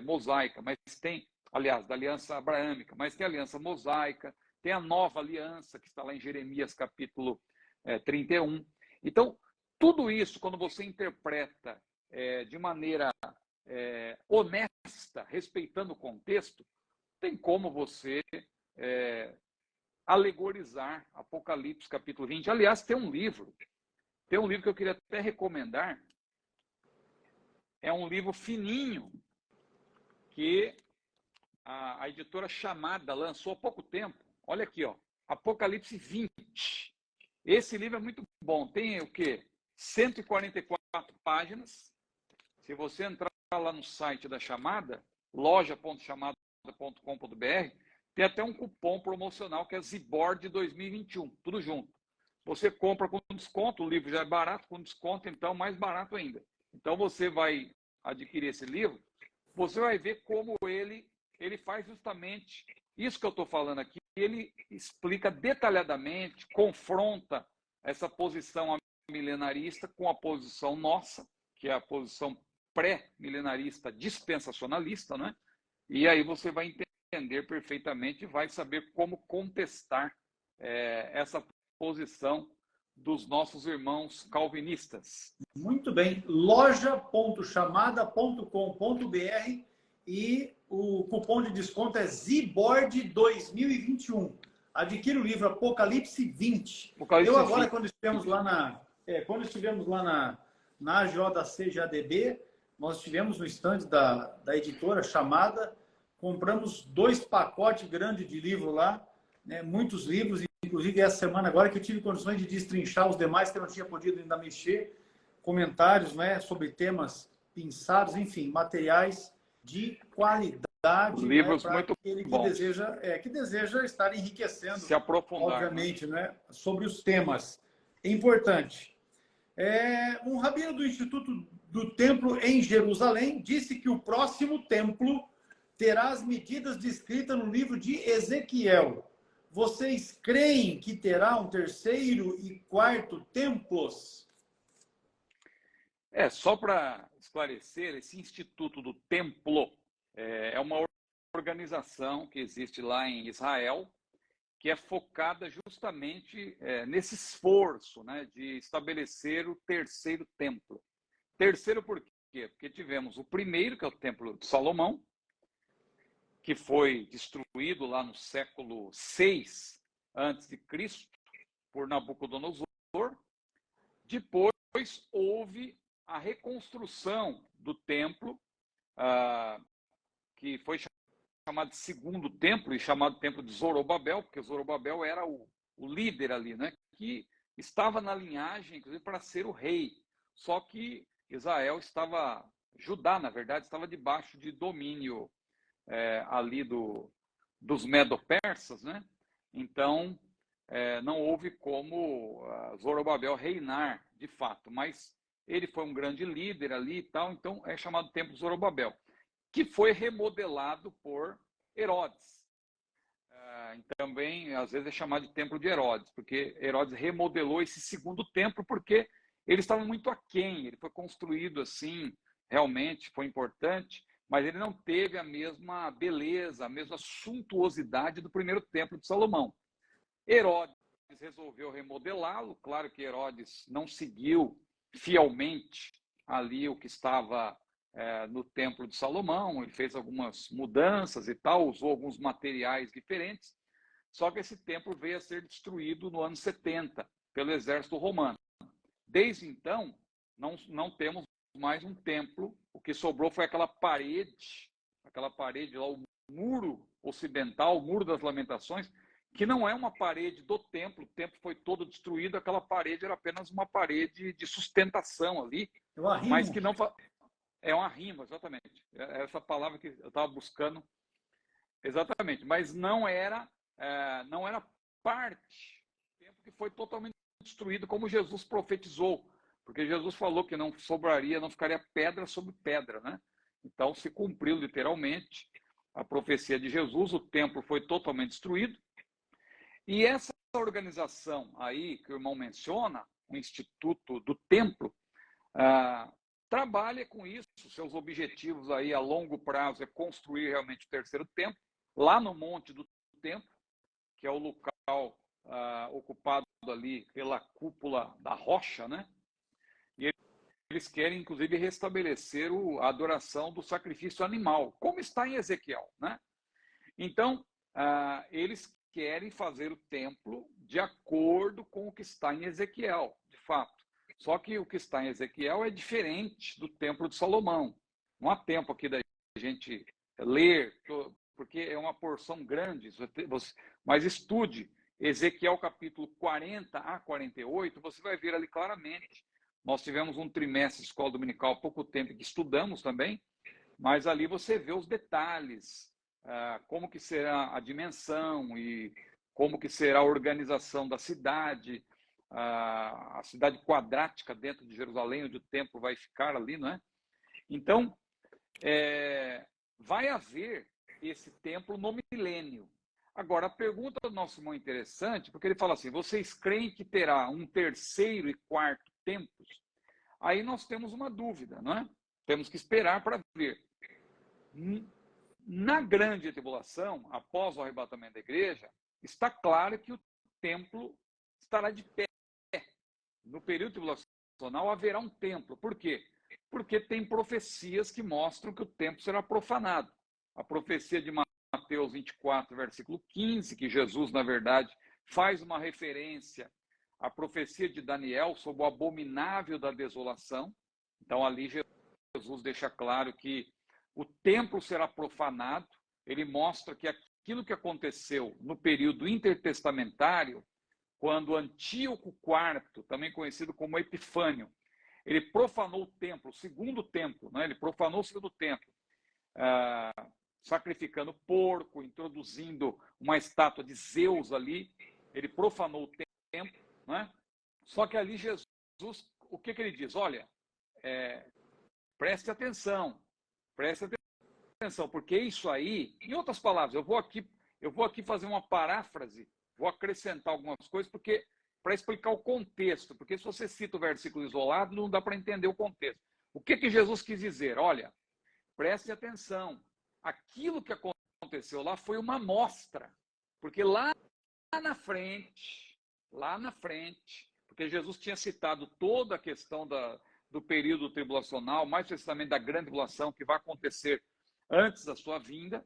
mosaica, mas tem, aliás, da aliança abraâmica, mas tem a aliança mosaica, tem a nova aliança, que está lá em Jeremias capítulo 31. Então, tudo isso, quando você interpreta de maneira honesta, respeitando o contexto, tem como você alegorizar Apocalipse capítulo 20. Aliás, tem um livro que eu queria até recomendar. É um livro fininho que a editora Chamada lançou há pouco tempo. Olha aqui, ó, Apocalipse 20. Esse livro é muito bom. Tem o quê? 144 páginas. Se você entrar lá no site da Chamada, loja.chamada.com.br, tem até um cupom promocional que é Zibord 2021, tudo junto. Você compra com desconto, o livro já é barato, com desconto, então mais barato ainda. Então você vai adquirir esse livro, você vai ver como ele faz justamente isso que eu estou falando aqui. Ele explica detalhadamente, confronta essa posição milenarista com a posição nossa, que é a posição pré-milenarista dispensacionalista, né? E aí você vai entender perfeitamente e vai saber como contestar essa posição dos nossos irmãos calvinistas. Muito bem. loja.chamada.com.br e o cupom de desconto é Zibord 2021. Adquira o livro Apocalipse 20. Eu agora, quando estivemos lá na AGODC JDB, nós estivemos no stand da editora Chamada, compramos 2 pacotes grandes de livro lá, né, muitos livros, inclusive essa semana agora que eu tive condições de destrinchar os demais que eu não tinha podido ainda mexer, comentários, né, sobre temas pensados, enfim, materiais de qualidade, livros, né, muito aquele bons. que deseja estar enriquecendo, se aprofundar, obviamente, né, sobre os temas. É importante. Um rabino do Instituto do Templo em Jerusalém disse que o próximo templo terá as medidas descritas no livro de Ezequiel. Vocês creem que terá um terceiro e quarto templos? Só para esclarecer, esse Instituto do Templo é uma organização que existe lá em Israel, que é focada justamente nesse esforço, né, de estabelecer o terceiro templo. Terceiro por quê? Porque tivemos o primeiro, que é o Templo de Salomão, que foi destruído lá no século VI a.C. por Nabucodonosor. Depois houve a reconstrução do templo, que foi chamado de segundo templo e chamado templo de Zorobabel, porque Zorobabel era o líder ali, né? Que estava na linhagem, inclusive, para ser o rei. Só que Israel estava, Judá, na verdade, estava debaixo de domínio ali dos medo-persas, né? Então, não houve como Zorobabel reinar, de fato, mas ele foi um grande líder ali e tal, então é chamado Templo de Zorobabel, que foi remodelado por Herodes. Também, às vezes, é chamado de Templo de Herodes, porque Herodes remodelou esse segundo templo porque ele estava muito aquém, ele foi construído assim, realmente foi importante, mas ele não teve a mesma beleza, a mesma suntuosidade do primeiro templo de Salomão. Herodes resolveu remodelá-lo, claro que Herodes não seguiu fielmente ali o que estava no templo de Salomão, ele fez algumas mudanças e tal, usou alguns materiais diferentes, só que esse templo veio a ser destruído no ano 70 pelo exército romano. Desde então, não temos mais um templo, o que sobrou foi aquela parede lá, o muro ocidental, o muro das lamentações, que não é uma parede do templo, o templo foi todo destruído, aquela parede era apenas uma parede de sustentação ali, mas que não... É um arrimo, exatamente. Essa palavra que eu estava buscando, exatamente, mas não era parte do templo que foi totalmente destruído, como Jesus profetizou, porque Jesus falou que não sobraria, não ficaria pedra sobre pedra, né? Então se cumpriu literalmente a profecia de Jesus, o templo foi totalmente destruído. E essa organização aí que o irmão menciona, o Instituto do Templo, trabalha com isso, seus objetivos aí a longo prazo é construir realmente o terceiro templo, lá no Monte do Templo, que é o local ocupado ali pela cúpula da rocha, né? E eles querem, inclusive, restabelecer a adoração do sacrifício animal, como está em Ezequiel, né? Então, eles querem fazer o templo de acordo com o que está em Ezequiel, de fato. Só que o que está em Ezequiel é diferente do templo de Salomão. Não há tempo aqui da gente ler, porque é uma porção grande, mas estude Ezequiel capítulo 40 a 48, você vai ver ali claramente. Nós tivemos um trimestre de escola dominical há pouco tempo que estudamos também, mas ali você vê os detalhes, como que será a dimensão e como que será a organização da cidade, a cidade quadrática dentro de Jerusalém, onde o templo vai ficar ali, não é? Então, vai haver esse templo no milênio. Agora, a pergunta do nosso irmão é interessante, porque ele fala assim, vocês creem que terá um terceiro e quarto templos? Aí nós temos uma dúvida, não é? Temos que esperar para ver. Na grande tribulação, após o arrebatamento da igreja, está claro que o templo estará de pé. No período tribulacional haverá um templo. Por quê? Porque tem profecias que mostram que o templo será profanado. A profecia de Mateus 24, versículo 15, que Jesus, na verdade, faz uma referência à profecia de Daniel sobre o abominável da desolação. Então, ali Jesus deixa claro que o templo será profanado. Ele mostra que aquilo que aconteceu no período intertestamentário, quando Antíoco IV, também conhecido como Epifânio, ele profanou o templo, o segundo templo, né? Ele profanou o segundo templo, sacrificando porco, introduzindo uma estátua de Zeus ali, ele profanou o templo, né? Só que ali Jesus o que ele diz? Olha, preste atenção, porque isso aí, em outras palavras, eu vou aqui fazer uma paráfrase, vou acrescentar algumas coisas, porque para explicar o contexto, porque se você cita o versículo isolado, não dá para entender o contexto. O que Jesus quis dizer? Olha, preste atenção, aquilo que aconteceu lá foi uma amostra, porque lá na frente, porque Jesus tinha citado toda a questão do período tribulacional, mais precisamente da grande tribulação que vai acontecer antes da sua vinda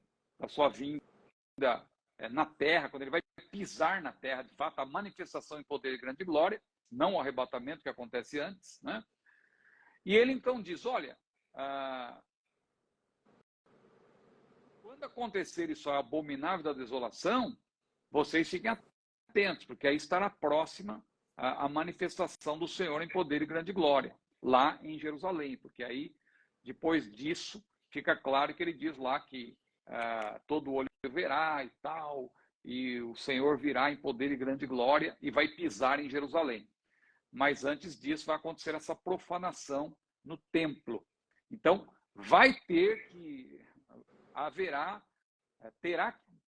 na terra, quando ele vai pisar na terra, de fato, a manifestação em poder e grande glória, não o arrebatamento que acontece antes, né? E ele então diz, olha, quando acontecer isso, a abominável da desolação, vocês fiquem atentos, porque aí estará próxima a manifestação do Senhor em poder e grande glória, lá em Jerusalém, porque aí, depois disso, fica claro que ele diz lá que todo olho verá e tal, e o Senhor virá em poder e grande glória e vai pisar em Jerusalém. Mas antes disso vai acontecer essa profanação no templo. Então,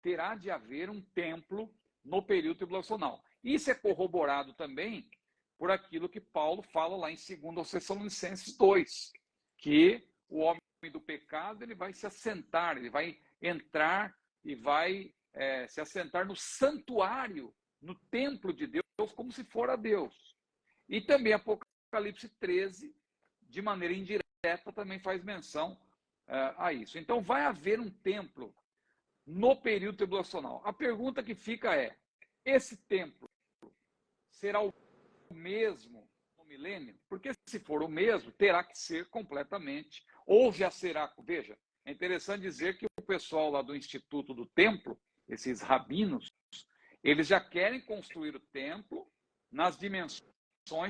terá de haver um templo no período tribulacional. Isso é corroborado também por aquilo que Paulo fala lá em 2 Tessalonicenses 2, que o homem do pecado ele vai se assentar, ele vai entrar e vai se assentar no santuário, no templo de Deus, como se fora Deus. E também Apocalipse 13, de maneira indireta, também faz menção a isso. Então, vai haver um templo no período tribulacional. A pergunta que fica é, esse templo será o mesmo no milênio? Porque se for o mesmo, terá que ser completamente, ou já será, veja, é interessante dizer que o pessoal lá do Instituto do Templo, esses rabinos, eles já querem construir o templo nas dimensões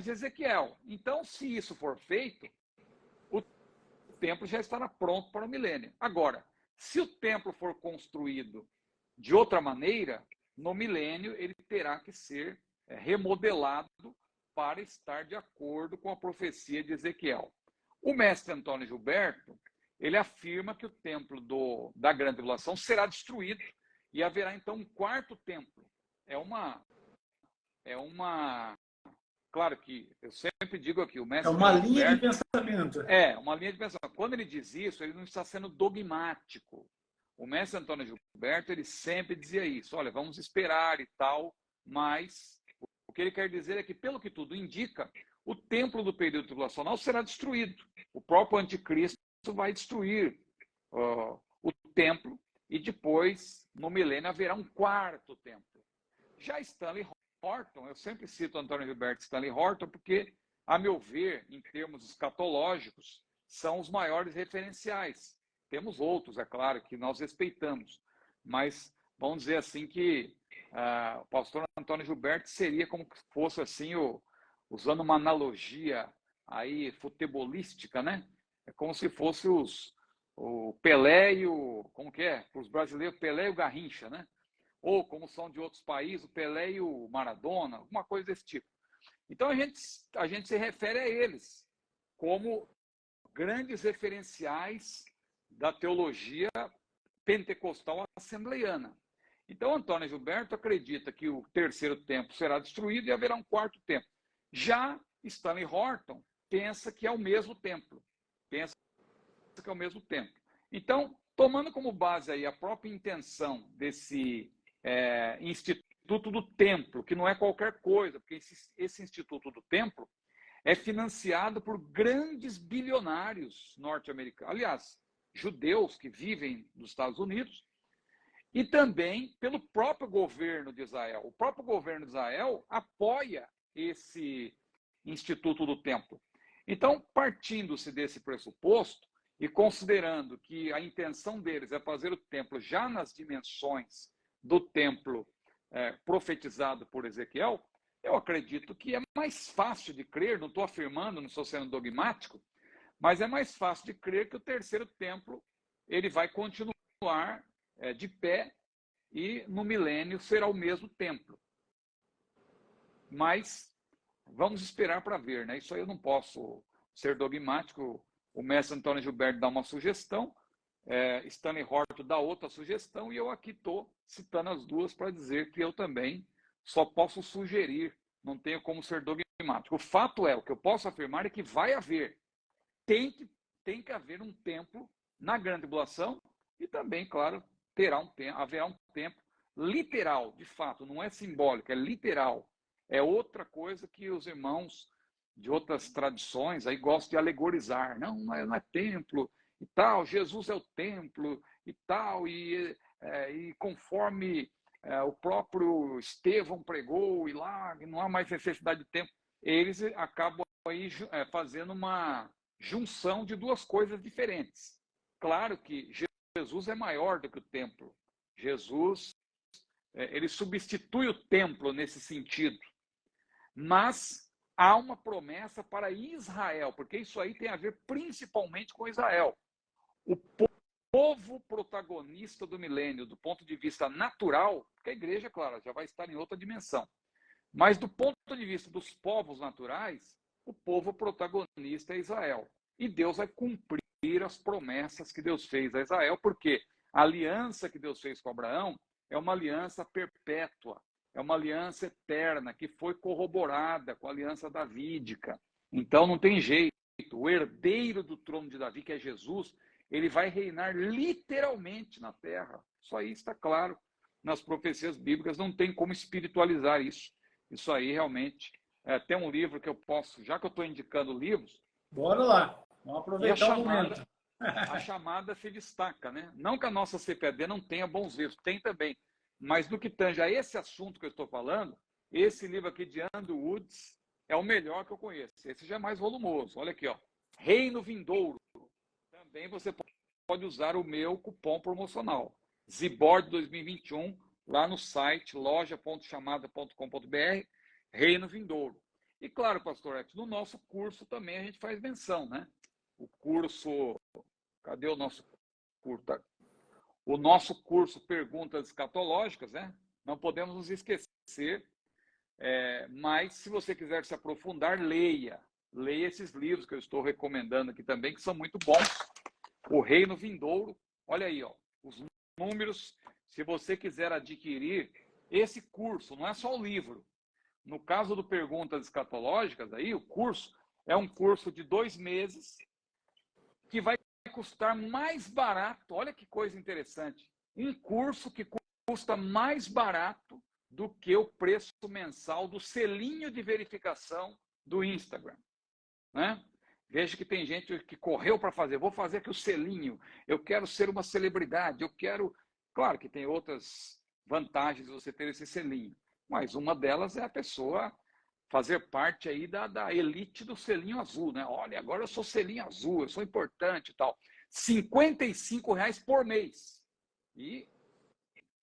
de Ezequiel. Então, se isso for feito, o templo já estará pronto para o milênio. Agora, se o templo for construído de outra maneira, no milênio ele terá que ser remodelado para estar de acordo com a profecia de Ezequiel. O mestre Antônio Gilberto, ele afirma que o templo da grande tribulação será destruído e haverá então um quarto templo. Claro que eu sempre digo aqui, o mestre uma Antônio linha Gilberto, de pensamento. uma linha de pensamento. Quando ele diz isso, ele não está sendo dogmático. O mestre Antônio Gilberto, ele sempre dizia isso, olha, vamos esperar e tal, mas o que ele quer dizer é que, pelo que tudo indica, o templo do período tribulacional será destruído. O próprio anticristo vai destruir o templo e depois, no milênio, haverá um quarto templo. Já Stanley Horton, eu sempre cito Antônio Gilberto e Stanley Horton, porque, a meu ver, em termos escatológicos, são os maiores referenciais. Temos outros, é claro, que nós respeitamos, mas vamos dizer assim que o pastor Antônio Gilberto seria como se fosse assim, usando uma analogia aí futebolística, né? É como se fosse o Pelé e como que é? Para os brasileiros, Pelé e o Garrincha, né? Ou como são de outros países, o Pelé e o Maradona, alguma coisa desse tipo. Então a gente se refere a eles como grandes referenciais da teologia pentecostal assembleiana. Então Antônio Gilberto acredita que o terceiro templo será destruído e haverá um quarto templo. Já Stanley Horton pensa que é o mesmo templo. Então, tomando como base aí a própria intenção desse Instituto do Templo, que não é qualquer coisa, porque esse Instituto do Templo é financiado por grandes bilionários norte-americanos, aliás, judeus que vivem nos Estados Unidos, e também pelo próprio governo de Israel. O próprio governo de Israel apoia esse Instituto do Templo. Então, partindo-se desse pressuposto e considerando que a intenção deles é fazer o templo já nas dimensões do templo profetizado por Ezequiel, eu acredito que é mais fácil de crer, não estou afirmando, não estou sendo dogmático, mas é mais fácil de crer que o terceiro templo ele vai continuar de pé e no milênio será o mesmo templo. Mas vamos esperar para ver, né? Isso aí eu não posso ser dogmático. O mestre Antônio Gilberto dá uma sugestão, Stanley Horton dá outra sugestão, e eu aqui estou citando as duas para dizer que eu também só posso sugerir, não tenho como ser dogmático. O fato é, o que eu posso afirmar é que vai haver, tem que haver um templo na grande tribulação, e também, claro, haverá um tempo literal, de fato, não é simbólico, é literal. É outra coisa que os irmãos de outras tradições aí gostam de alegorizar. Não é templo e tal, Jesus é o templo e tal, e conforme o próprio Estevão pregou, e lá não há mais necessidade de templo, eles acabam aí fazendo uma junção de duas coisas diferentes. Claro que Jesus é maior do que o templo. Jesus, ele substitui o templo nesse sentido. Mas há uma promessa para Israel, porque isso aí tem a ver principalmente com Israel. O povo protagonista do milênio, do ponto de vista natural, porque a igreja, claro, já vai estar em outra dimensão. Mas do ponto de vista dos povos naturais, o povo protagonista é Israel. E Deus vai cumprir as promessas que Deus fez a Israel, porque a aliança que Deus fez com Abraão é uma aliança perpétua, é uma aliança eterna, que foi corroborada com a aliança davídica. Então não tem jeito, o herdeiro do trono de Davi, que é Jesus, ele vai reinar literalmente na terra. Isso aí está claro nas profecias bíblicas, não tem como espiritualizar isso. Isso aí realmente tem um livro que eu posso, já que eu estou indicando livros... Bora lá, vamos aproveitar o momento. A chamada se destaca, né? Não que a nossa CPAD não tenha bons livros, tem também. Mas no que tange a esse assunto que eu estou falando, esse livro aqui de Andrew Woods é o melhor que eu conheço. Esse já é mais volumoso. Olha aqui, ó. Reino Vindouro. Também você pode usar o meu cupom promocional. Zibord 2021, lá no site loja.chamada.com.br, Reino Vindouro. E claro, pastor X, no nosso curso também a gente faz menção, né? O curso... Cadê o nosso curso? O nosso curso Perguntas Escatológicas, né? Não podemos nos esquecer, mas se você quiser se aprofundar, leia esses livros que eu estou recomendando aqui também, que são muito bons. O Reino Vindouro, olha aí, ó, os números. Se você quiser adquirir esse curso, não é só o livro. No caso do Perguntas Escatológicas, aí, o curso é um curso de 2 meses, que vai custar mais barato. Olha que coisa interessante. Um curso que custa mais barato do que o preço mensal do selinho de verificação do Instagram, né? Veja que tem gente que correu para fazer. Vou fazer aqui o selinho. Eu quero ser uma celebridade. Eu quero... Claro que tem outras vantagens de você ter esse selinho. Mas uma delas é a pessoa fazer parte aí da elite do selinho azul, né? Olha, agora eu sou selinho azul, eu sou importante e tal. R$55 por mês. E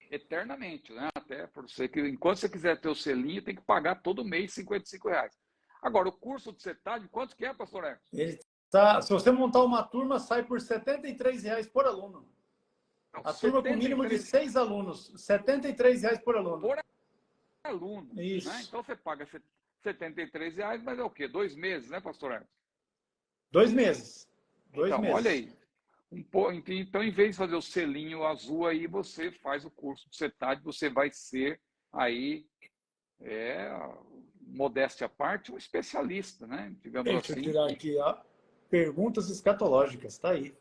eternamente, né? Até por você que, enquanto você quiser ter o selinho, tem que pagar todo mês R$55. Agora, o curso de CETAD, quanto que é, pastor Emerson? Ele tá, se você montar uma turma, sai por R$73 por aluno. A turma com mínimo de 6 alunos, R$73 por aluno. Por aluno. Isso. Né? Então você paga R$73, mas é o quê? 2 meses, né, pastor Emerson? 2 meses. Então, meses. olha aí. Então, em vez de fazer o selinho azul aí, você faz o curso de CETAD, você vai ser aí, modéstia à parte, um especialista, né? Digamos Deixa assim. eu tirar aqui, ó. Perguntas escatológicas, tá aí.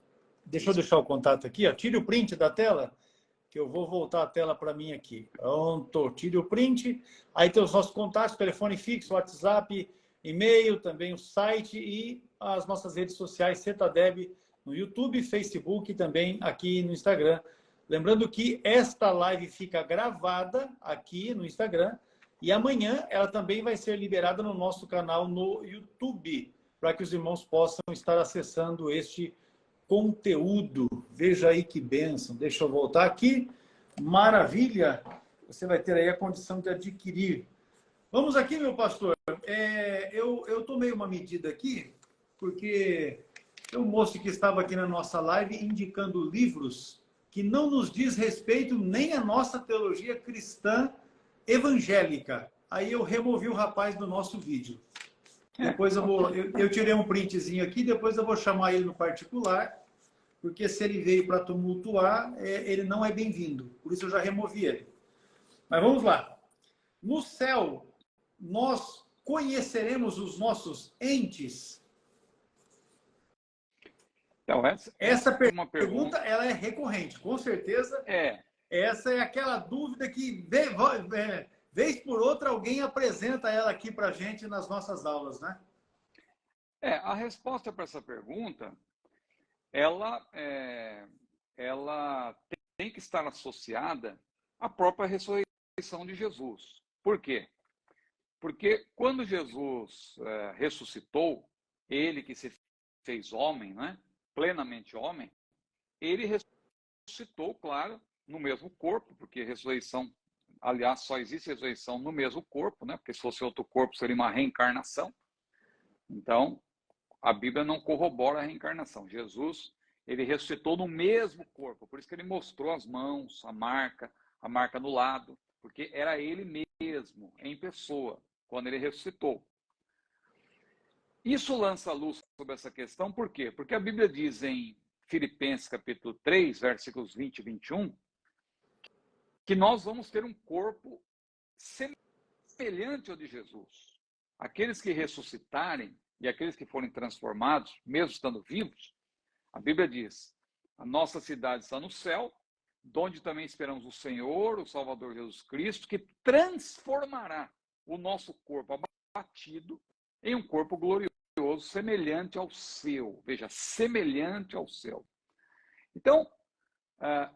Deixa eu deixar o contato aqui, ó. Tire o print da tela, que eu vou voltar a tela para mim aqui. Pronto, tire o print. Aí tem os nossos contatos, telefone fixo, WhatsApp, e-mail, também o site e as nossas redes sociais, CETADEB, no YouTube, Facebook e também aqui no Instagram. Lembrando que esta live fica gravada aqui no Instagram e amanhã ela também vai ser liberada no nosso canal no YouTube, para que os irmãos possam estar acessando este conteúdo. Veja aí que bênção. Deixa eu voltar aqui. Maravilha! Você vai ter aí a condição de adquirir. Vamos aqui, meu pastor. Eu tomei uma medida aqui, porque tem um moço que estava aqui na nossa live indicando livros que não nos diz respeito nem à nossa teologia cristã evangélica. aí eu removi o rapaz do nosso vídeo. Depois eu tirei um printzinho aqui, depois eu vou chamar ele no particular, porque se ele veio para tumultuar, ele não é bem-vindo. Por isso eu já removi ele. Mas vamos lá. No céu, nós conheceremos os nossos entes? Então, Essa é uma pergunta ela é recorrente, com certeza. É. Essa é aquela dúvida que, vez por outra, alguém apresenta ela aqui para a gente nas nossas aulas, né? A resposta para essa pergunta, ela tem que estar associada à própria ressurreição de Jesus. Por quê? Porque quando Jesus ressuscitou, ele que se fez homem, né? Plenamente homem, ele ressuscitou, claro, no mesmo corpo, porque ressurreição, aliás, só existe ressurreição no mesmo corpo, né? Porque se fosse outro corpo seria uma reencarnação. Então, a Bíblia não corrobora a reencarnação. Jesus, ele ressuscitou no mesmo corpo, por isso que ele mostrou as mãos, a marca no lado, porque era ele mesmo, em pessoa, quando ele ressuscitou. Isso lança a luz sobre essa questão, por quê? Porque a Bíblia diz em Filipenses capítulo 3, versículos 20 e 21, que nós vamos ter um corpo semelhante ao de Jesus. Aqueles que ressuscitarem e aqueles que forem transformados, mesmo estando vivos, a Bíblia diz, a nossa cidade está no céu, de onde também esperamos o Senhor, o Salvador Jesus Cristo, que transformará o nosso corpo abatido em um corpo glorioso, semelhante ao seu. Veja, semelhante ao seu. Então,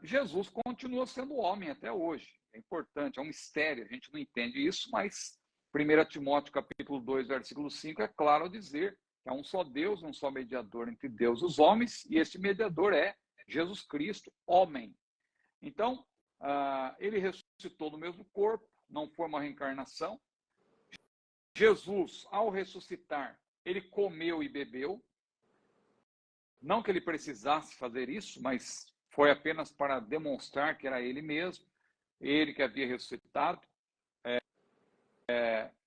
Jesus continua sendo homem até hoje. É importante, é um mistério, a gente não entende isso, mas 1 Timóteo capítulo 2, versículo 5 é claro ao dizer que há um só Deus, um só mediador entre Deus e os homens, e este mediador é Jesus Cristo, homem. Então, ele ressuscitou no mesmo corpo, não foi uma reencarnação. Jesus, ao ressuscitar, ele comeu e bebeu. Não que ele precisasse fazer isso, mas foi apenas para demonstrar que era ele mesmo, ele que havia ressuscitado.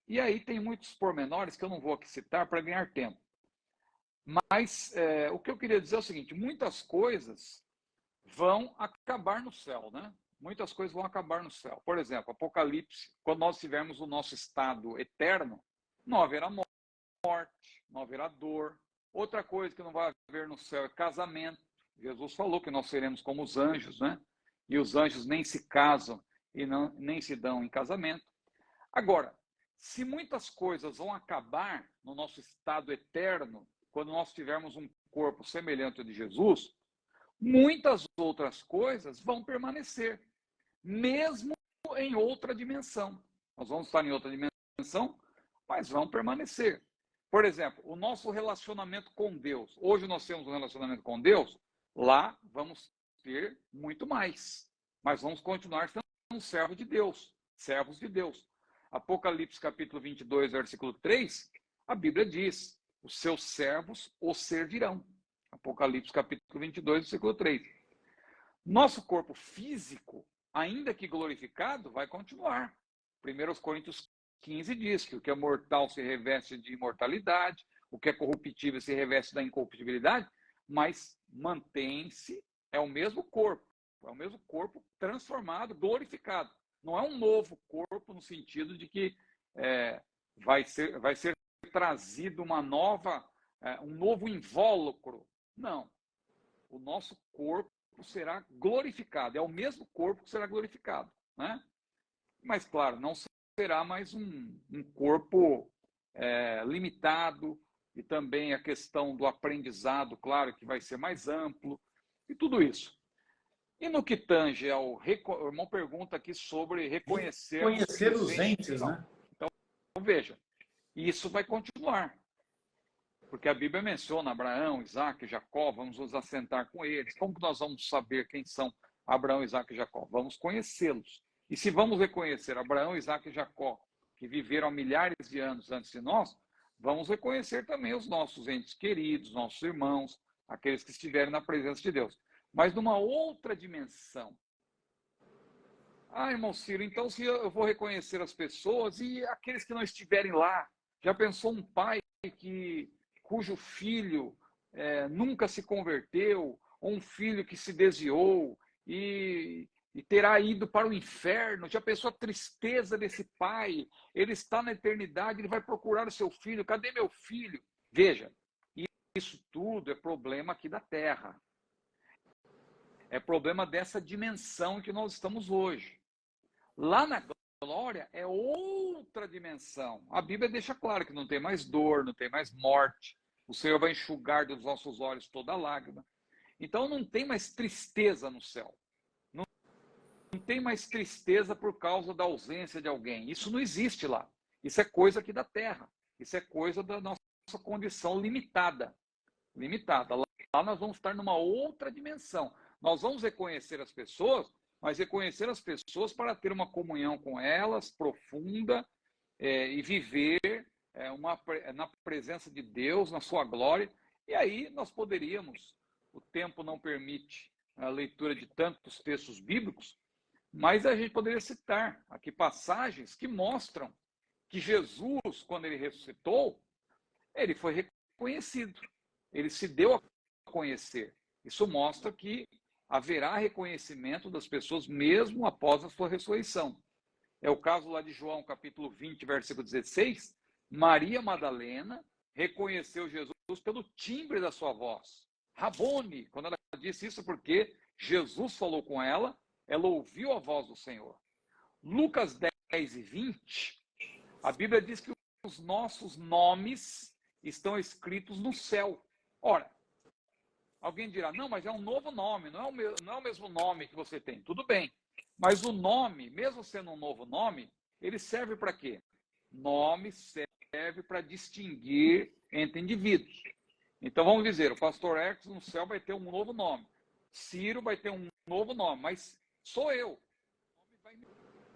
E aí tem muitos pormenores que eu não vou aqui citar para ganhar tempo. Mas o que eu queria dizer é o seguinte, muitas coisas vão acabar no céu, né? Muitas coisas vão acabar no céu. Por exemplo, Apocalipse, quando nós tivermos o nosso estado eterno, não haverá morte, não haverá dor. Outra coisa que não vai haver no céu é casamento. Jesus falou que nós seremos como os anjos, né? E os anjos nem se casam e nem se dão em casamento. Agora, se muitas coisas vão acabar no nosso estado eterno, quando nós tivermos um corpo semelhante ao de Jesus, muitas outras coisas vão permanecer, mesmo em outra dimensão. Nós vamos estar em outra dimensão, mas vão permanecer. Por exemplo, o nosso relacionamento com Deus. Hoje nós temos um relacionamento com Deus, lá vamos ter muito mais. Mas vamos continuar sendo servos de Deus. Apocalipse capítulo 22, versículo 3, a Bíblia diz, os seus servos o servirão. Apocalipse capítulo 22, versículo 3. Nosso corpo físico, ainda que glorificado, vai continuar. 1 Coríntios 15 diz que o que é mortal se reveste de imortalidade, o que é corruptível se reveste da incorruptibilidade, mas mantém-se, é o mesmo corpo transformado, glorificado. Não é um novo corpo no sentido de que vai ser trazido um novo invólucro. Não. O nosso corpo será glorificado. É o mesmo corpo que será glorificado, né? Mas, claro, não será mais um corpo limitado, e também a questão do aprendizado, claro, que vai ser mais amplo, e tudo isso. E no que tange ao... O irmão pergunta aqui sobre reconhecer os entes, né? Então, veja, isso vai continuar. Porque a Bíblia menciona Abraão, Isaac e Jacó, vamos nos assentar com eles. Como que nós vamos saber quem são Abraão, Isaac e Jacó? Vamos conhecê-los. E se vamos reconhecer Abraão, Isaac e Jacó, que viveram há milhares de anos antes de nós, vamos reconhecer também os nossos entes queridos, nossos irmãos, aqueles que estiverem na presença de Deus. Mas numa outra dimensão. Ah, irmão Ciro, então se eu vou reconhecer as pessoas e aqueles que não estiverem lá, já pensou um pai cujo filho nunca se converteu, ou um filho que se desviou e terá ido para o inferno? Já pensou a tristeza desse pai? Ele está na eternidade, ele vai procurar o seu filho, cadê meu filho? Veja, isso tudo é problema aqui da terra. É problema dessa dimensão em que nós estamos hoje. Lá na glória é outra dimensão. A Bíblia deixa claro que não tem mais dor, não tem mais morte. O Senhor vai enxugar dos nossos olhos toda lágrima. Então não tem mais tristeza no céu. Não tem mais tristeza por causa da ausência de alguém. Isso não existe lá. Isso é coisa aqui da terra. Isso é coisa da nossa condição limitada. Limitada. Lá nós vamos estar numa outra dimensão. Nós vamos reconhecer as pessoas, mas reconhecer as pessoas para ter uma comunhão com elas profunda e viver na presença de Deus, na sua glória. E aí nós poderíamos, o tempo não permite a leitura de tantos textos bíblicos, mas a gente poderia citar aqui passagens que mostram que Jesus, quando ele ressuscitou, ele foi reconhecido. Ele se deu a conhecer. Isso mostra que haverá reconhecimento das pessoas mesmo após a sua ressurreição. É o caso lá de João, capítulo 20, versículo 16. Maria Madalena reconheceu Jesus pelo timbre da sua voz. Rabone, quando ela disse isso, porque Jesus falou com ela, ela ouviu a voz do Senhor. Lucas 10 e 20, a Bíblia diz que os nossos nomes estão escritos no céu. Ora, alguém dirá, não, mas é um novo nome, não é o mesmo nome que você tem. Tudo bem, mas o nome, mesmo sendo um novo nome, ele serve para quê? Nome serve para distinguir entre indivíduos. Então vamos dizer, o pastor X no céu vai ter um novo nome. Ciro vai ter um novo nome, mas sou eu. O nome vai me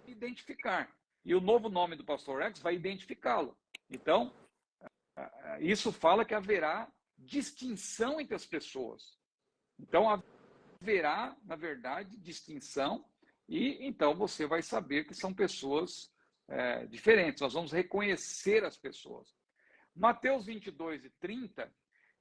identificar. E o novo nome do pastor X vai identificá-lo. Então, isso fala que haverá distinção entre as pessoas. Então, haverá, na verdade, distinção e então você vai saber que são pessoas diferentes. Nós vamos reconhecer as pessoas. Mateus 22 e 30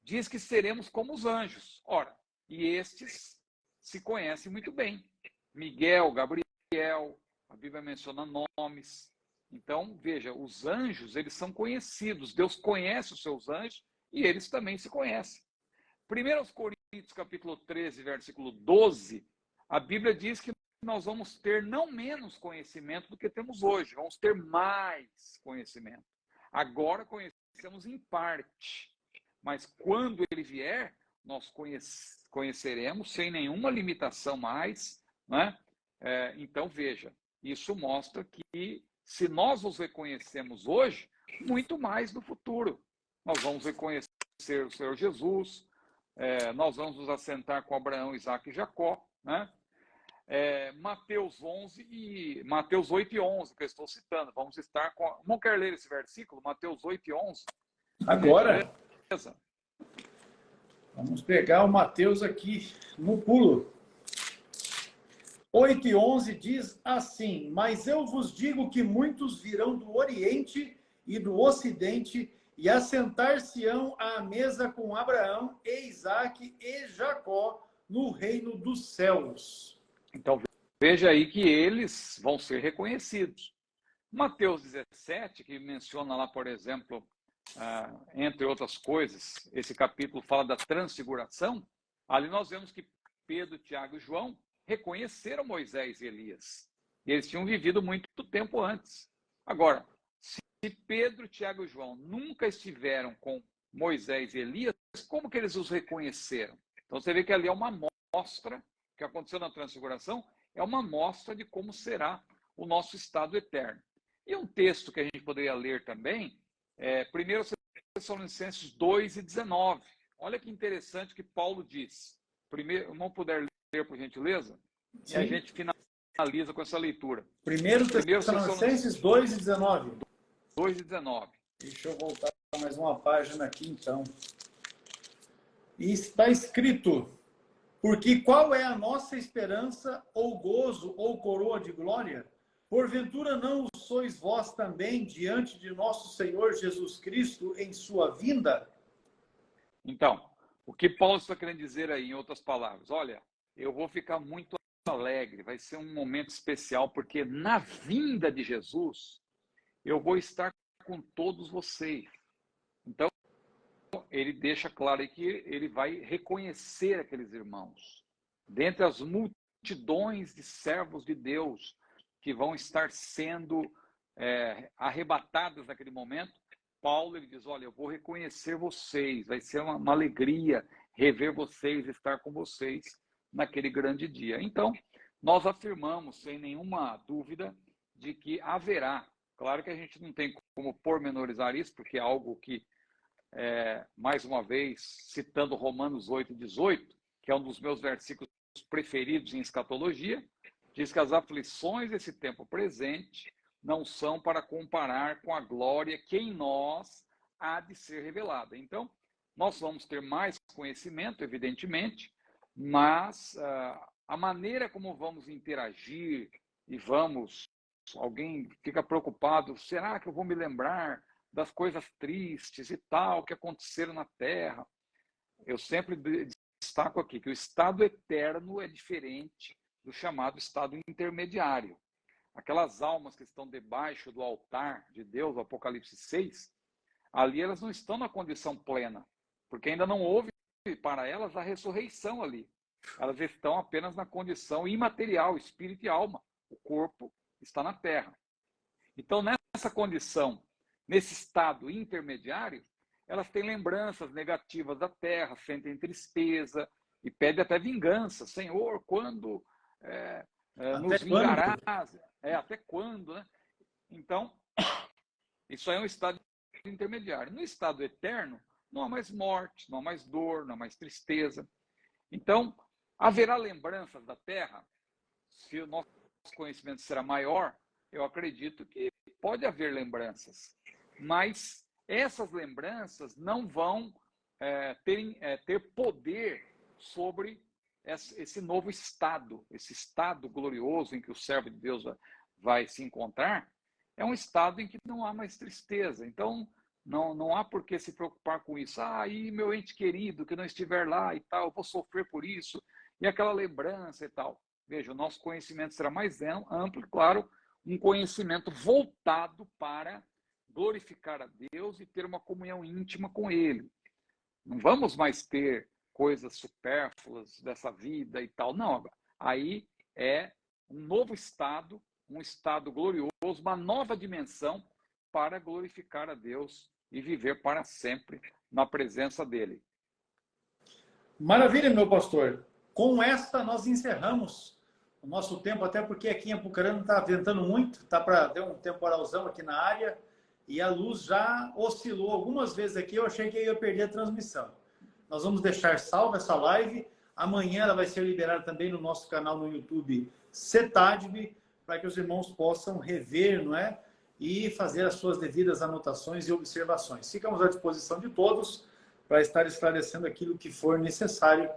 diz que seremos como os anjos. Ora, e estes se conhecem muito bem. Miguel, Gabriel, a Bíblia menciona nomes. Então, veja, os anjos, eles são conhecidos. Deus conhece os seus anjos e eles também se conhecem. 1 Coríntios, capítulo 13, versículo 12, a Bíblia diz que nós vamos ter não menos conhecimento do que temos hoje, vamos ter mais conhecimento. Agora conhecemos em parte, mas quando ele vier, nós conheceremos sem nenhuma limitação mais, né? Então, veja, isso mostra que se nós nos reconhecemos hoje, muito mais no futuro. Nós vamos reconhecer o Senhor Jesus, nós vamos nos assentar com Abraão, Isaac e Jacó, né? Mateus 8 e 11, que eu estou citando. Vamos estar com... Não quer ler esse versículo? Mateus 8 e 11. Agora, vamos pegar o Mateus aqui no pulo. 8 e 11 diz assim: mas eu vos digo que muitos virão do Oriente e do Ocidente e assentar-se-ão à mesa com Abraão, e Isaac e Jacó no reino dos céus. Então, veja aí que eles vão ser reconhecidos. Mateus 17, que menciona lá, por exemplo, entre outras coisas, esse capítulo fala da transfiguração. Ali nós vemos que Pedro, Tiago e João reconheceram Moisés e Elias. E eles tinham vivido muito tempo antes. Agora, se Pedro, Tiago e João nunca estiveram com Moisés e Elias, como que eles os reconheceram? Então você vê que ali é uma amostra, o que aconteceu na transfiguração, é uma amostra de como será o nosso estado eterno. E um texto que a gente poderia ler também é 1 Tessalonicenses 2 e 19. Olha que interessante que Paulo diz. Primeiro, não puder ler, por gentileza, Sim. E a gente finaliza com essa leitura. 1 Tessalonicenses 2 e 19. 2 e 19. Deixa eu voltar mais uma página aqui, então. E está escrito: Porque qual é a nossa esperança, ou gozo, ou coroa de glória? Porventura não o sois vós também diante de nosso Senhor Jesus Cristo em sua vinda? Então, o que Paulo está querendo dizer aí, em outras palavras? Olha, eu vou ficar muito alegre, vai ser um momento especial, porque na vinda de Jesus, eu vou estar com todos vocês. Então, ele deixa claro aí que ele vai reconhecer aqueles irmãos. Dentre as multidões de servos de Deus que vão estar sendo arrebatados naquele momento, Paulo ele diz, olha, eu vou reconhecer vocês, vai ser uma alegria rever vocês, estar com vocês naquele grande dia. Então, nós afirmamos, sem nenhuma dúvida, de que haverá. Claro que a gente não tem como pormenorizar isso, porque é algo que, mais uma vez, citando Romanos 8:18, que é um dos meus versículos preferidos em escatologia, diz que as aflições desse tempo presente não são para comparar com a glória que em nós há de ser revelada. Então, nós vamos ter mais conhecimento, evidentemente, mas a maneira como vamos interagir e alguém fica preocupado, será que eu vou me lembrar das coisas tristes e tal que aconteceram na Terra? Eu sempre destaco aqui que o estado eterno é diferente do chamado estado intermediário. Aquelas almas que estão debaixo do altar de Deus, o Apocalipse 6, ali elas não estão na condição plena, porque ainda não houve para elas a ressurreição ali. Elas estão apenas na condição imaterial, espírito e alma. O corpo está na terra. Então, nessa condição, nesse estado intermediário, elas têm lembranças negativas da terra, sentem tristeza e pedem até vingança. Senhor, quando nos vingarás? Até quando? Né? Então, isso aí é um estado intermediário. No estado eterno, não há mais morte, não há mais dor, não há mais tristeza. Então, haverá lembranças da terra? Se o nosso conhecimento será maior, eu acredito que pode haver lembranças. Mas essas lembranças não vão ter poder sobre esse novo estado, esse estado glorioso em que o servo de Deus vai se encontrar. É um estado em que não há mais tristeza. Então, não há por que se preocupar com isso. E meu ente querido que não estiver lá e tal, eu vou sofrer por isso. E aquela lembrança e tal. Veja, o nosso conhecimento será mais amplo e, claro, um conhecimento voltado para glorificar a Deus e ter uma comunhão íntima com Ele. Não vamos mais ter coisas supérfluas dessa vida e tal. Não, aí é um novo estado, um estado glorioso, uma nova dimensão para glorificar a Deus e viver para sempre na presença dEle. Maravilha, meu pastor. Com esta nós encerramos o nosso tempo, até porque aqui em Apucarana está ventando muito, está para ter um temporalzão aqui na área e a luz já oscilou algumas vezes aqui, eu achei que eu ia perder a transmissão. Nós vamos deixar salva essa live, amanhã ela vai ser liberada também no nosso canal no YouTube CETADB, para que os irmãos possam rever, não é? E fazer as suas devidas anotações e observações. Ficamos à disposição de todos para estar esclarecendo aquilo que for necessário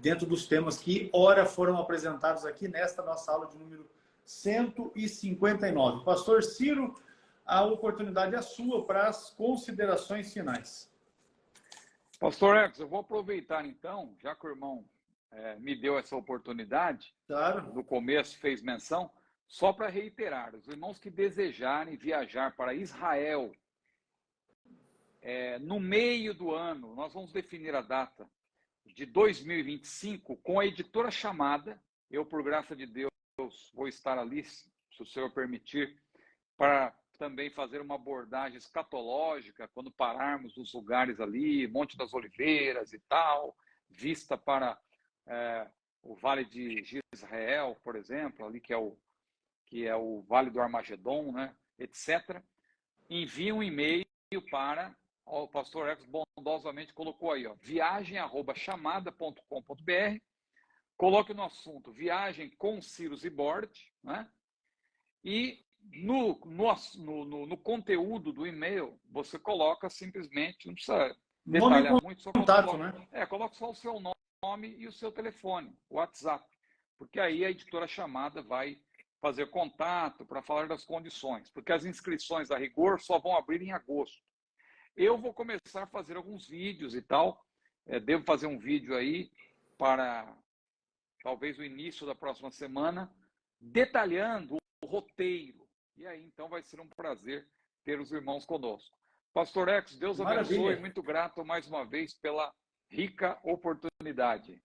dentro dos temas que ora foram apresentados aqui nesta nossa aula de número 159. Pastor Ciro, a oportunidade é sua para as considerações finais. Pastor Ecos, eu vou aproveitar então, já que o irmão me deu essa oportunidade, claro. No começo fez menção, só para reiterar, os irmãos que desejarem viajar para Israel, no meio do ano, nós vamos definir a data de 2025 com a editora Chamada. Eu, por graça de Deus, vou estar ali, se o Senhor permitir, para também fazer uma abordagem escatológica, quando pararmos nos lugares ali, Monte das Oliveiras e tal, vista para o Vale de Israel, por exemplo, ali que é o Vale do Armagedon, né, etc. Envie um e-mail para o pastor Ecos bondosamente colocou aí, viagem@chamada.com.br, coloque no assunto viagem com Cyrus e Bord, né? E no conteúdo do e-mail, você coloca simplesmente, não precisa detalhar muito, só contato, né? Coloca só o seu nome e o seu telefone, o WhatsApp, porque aí a editora chamada vai fazer contato para falar das condições, porque as inscrições a rigor só vão abrir em agosto. Eu vou começar a fazer alguns vídeos e tal, devo fazer um vídeo aí para talvez o início da próxima semana, detalhando o roteiro. E aí, então, vai ser um prazer ter os irmãos conosco. Pastor Ex, Deus abençoe, muito grato mais uma vez pela rica oportunidade.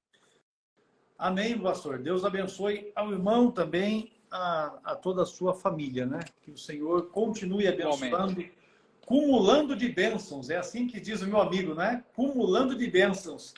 Amém, pastor. Deus abençoe ao irmão também, a toda a sua família, né? Que o Senhor continue abençoando, cumulando de bênçãos. É assim que diz o meu amigo, né? Cumulando de bênçãos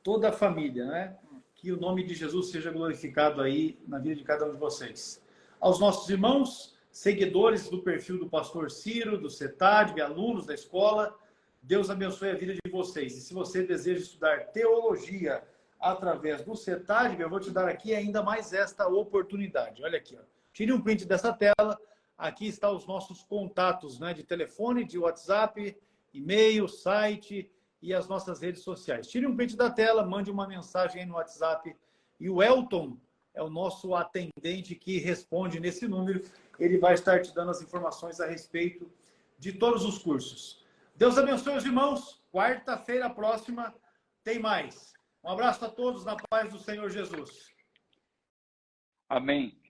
toda a família, né? Que o nome de Jesus seja glorificado aí na vida de cada um de vocês. Aos nossos irmãos, seguidores do perfil do pastor Ciro, do CETAD, alunos da escola, Deus abençoe a vida de vocês. E se você deseja estudar teologia através do CETAD, eu vou te dar aqui ainda mais esta oportunidade. Olha aqui, ó. Tire um print dessa tela. Aqui estão os nossos contatos, né, de telefone, de WhatsApp, e-mail, site e as nossas redes sociais. Tire um print da tela, mande uma mensagem aí no WhatsApp. E o Elton é o nosso atendente que responde nesse número. Ele vai estar te dando as informações a respeito de todos os cursos. Deus abençoe os irmãos. Quarta-feira próxima tem mais. Um abraço a todos na paz do Senhor Jesus. Amém.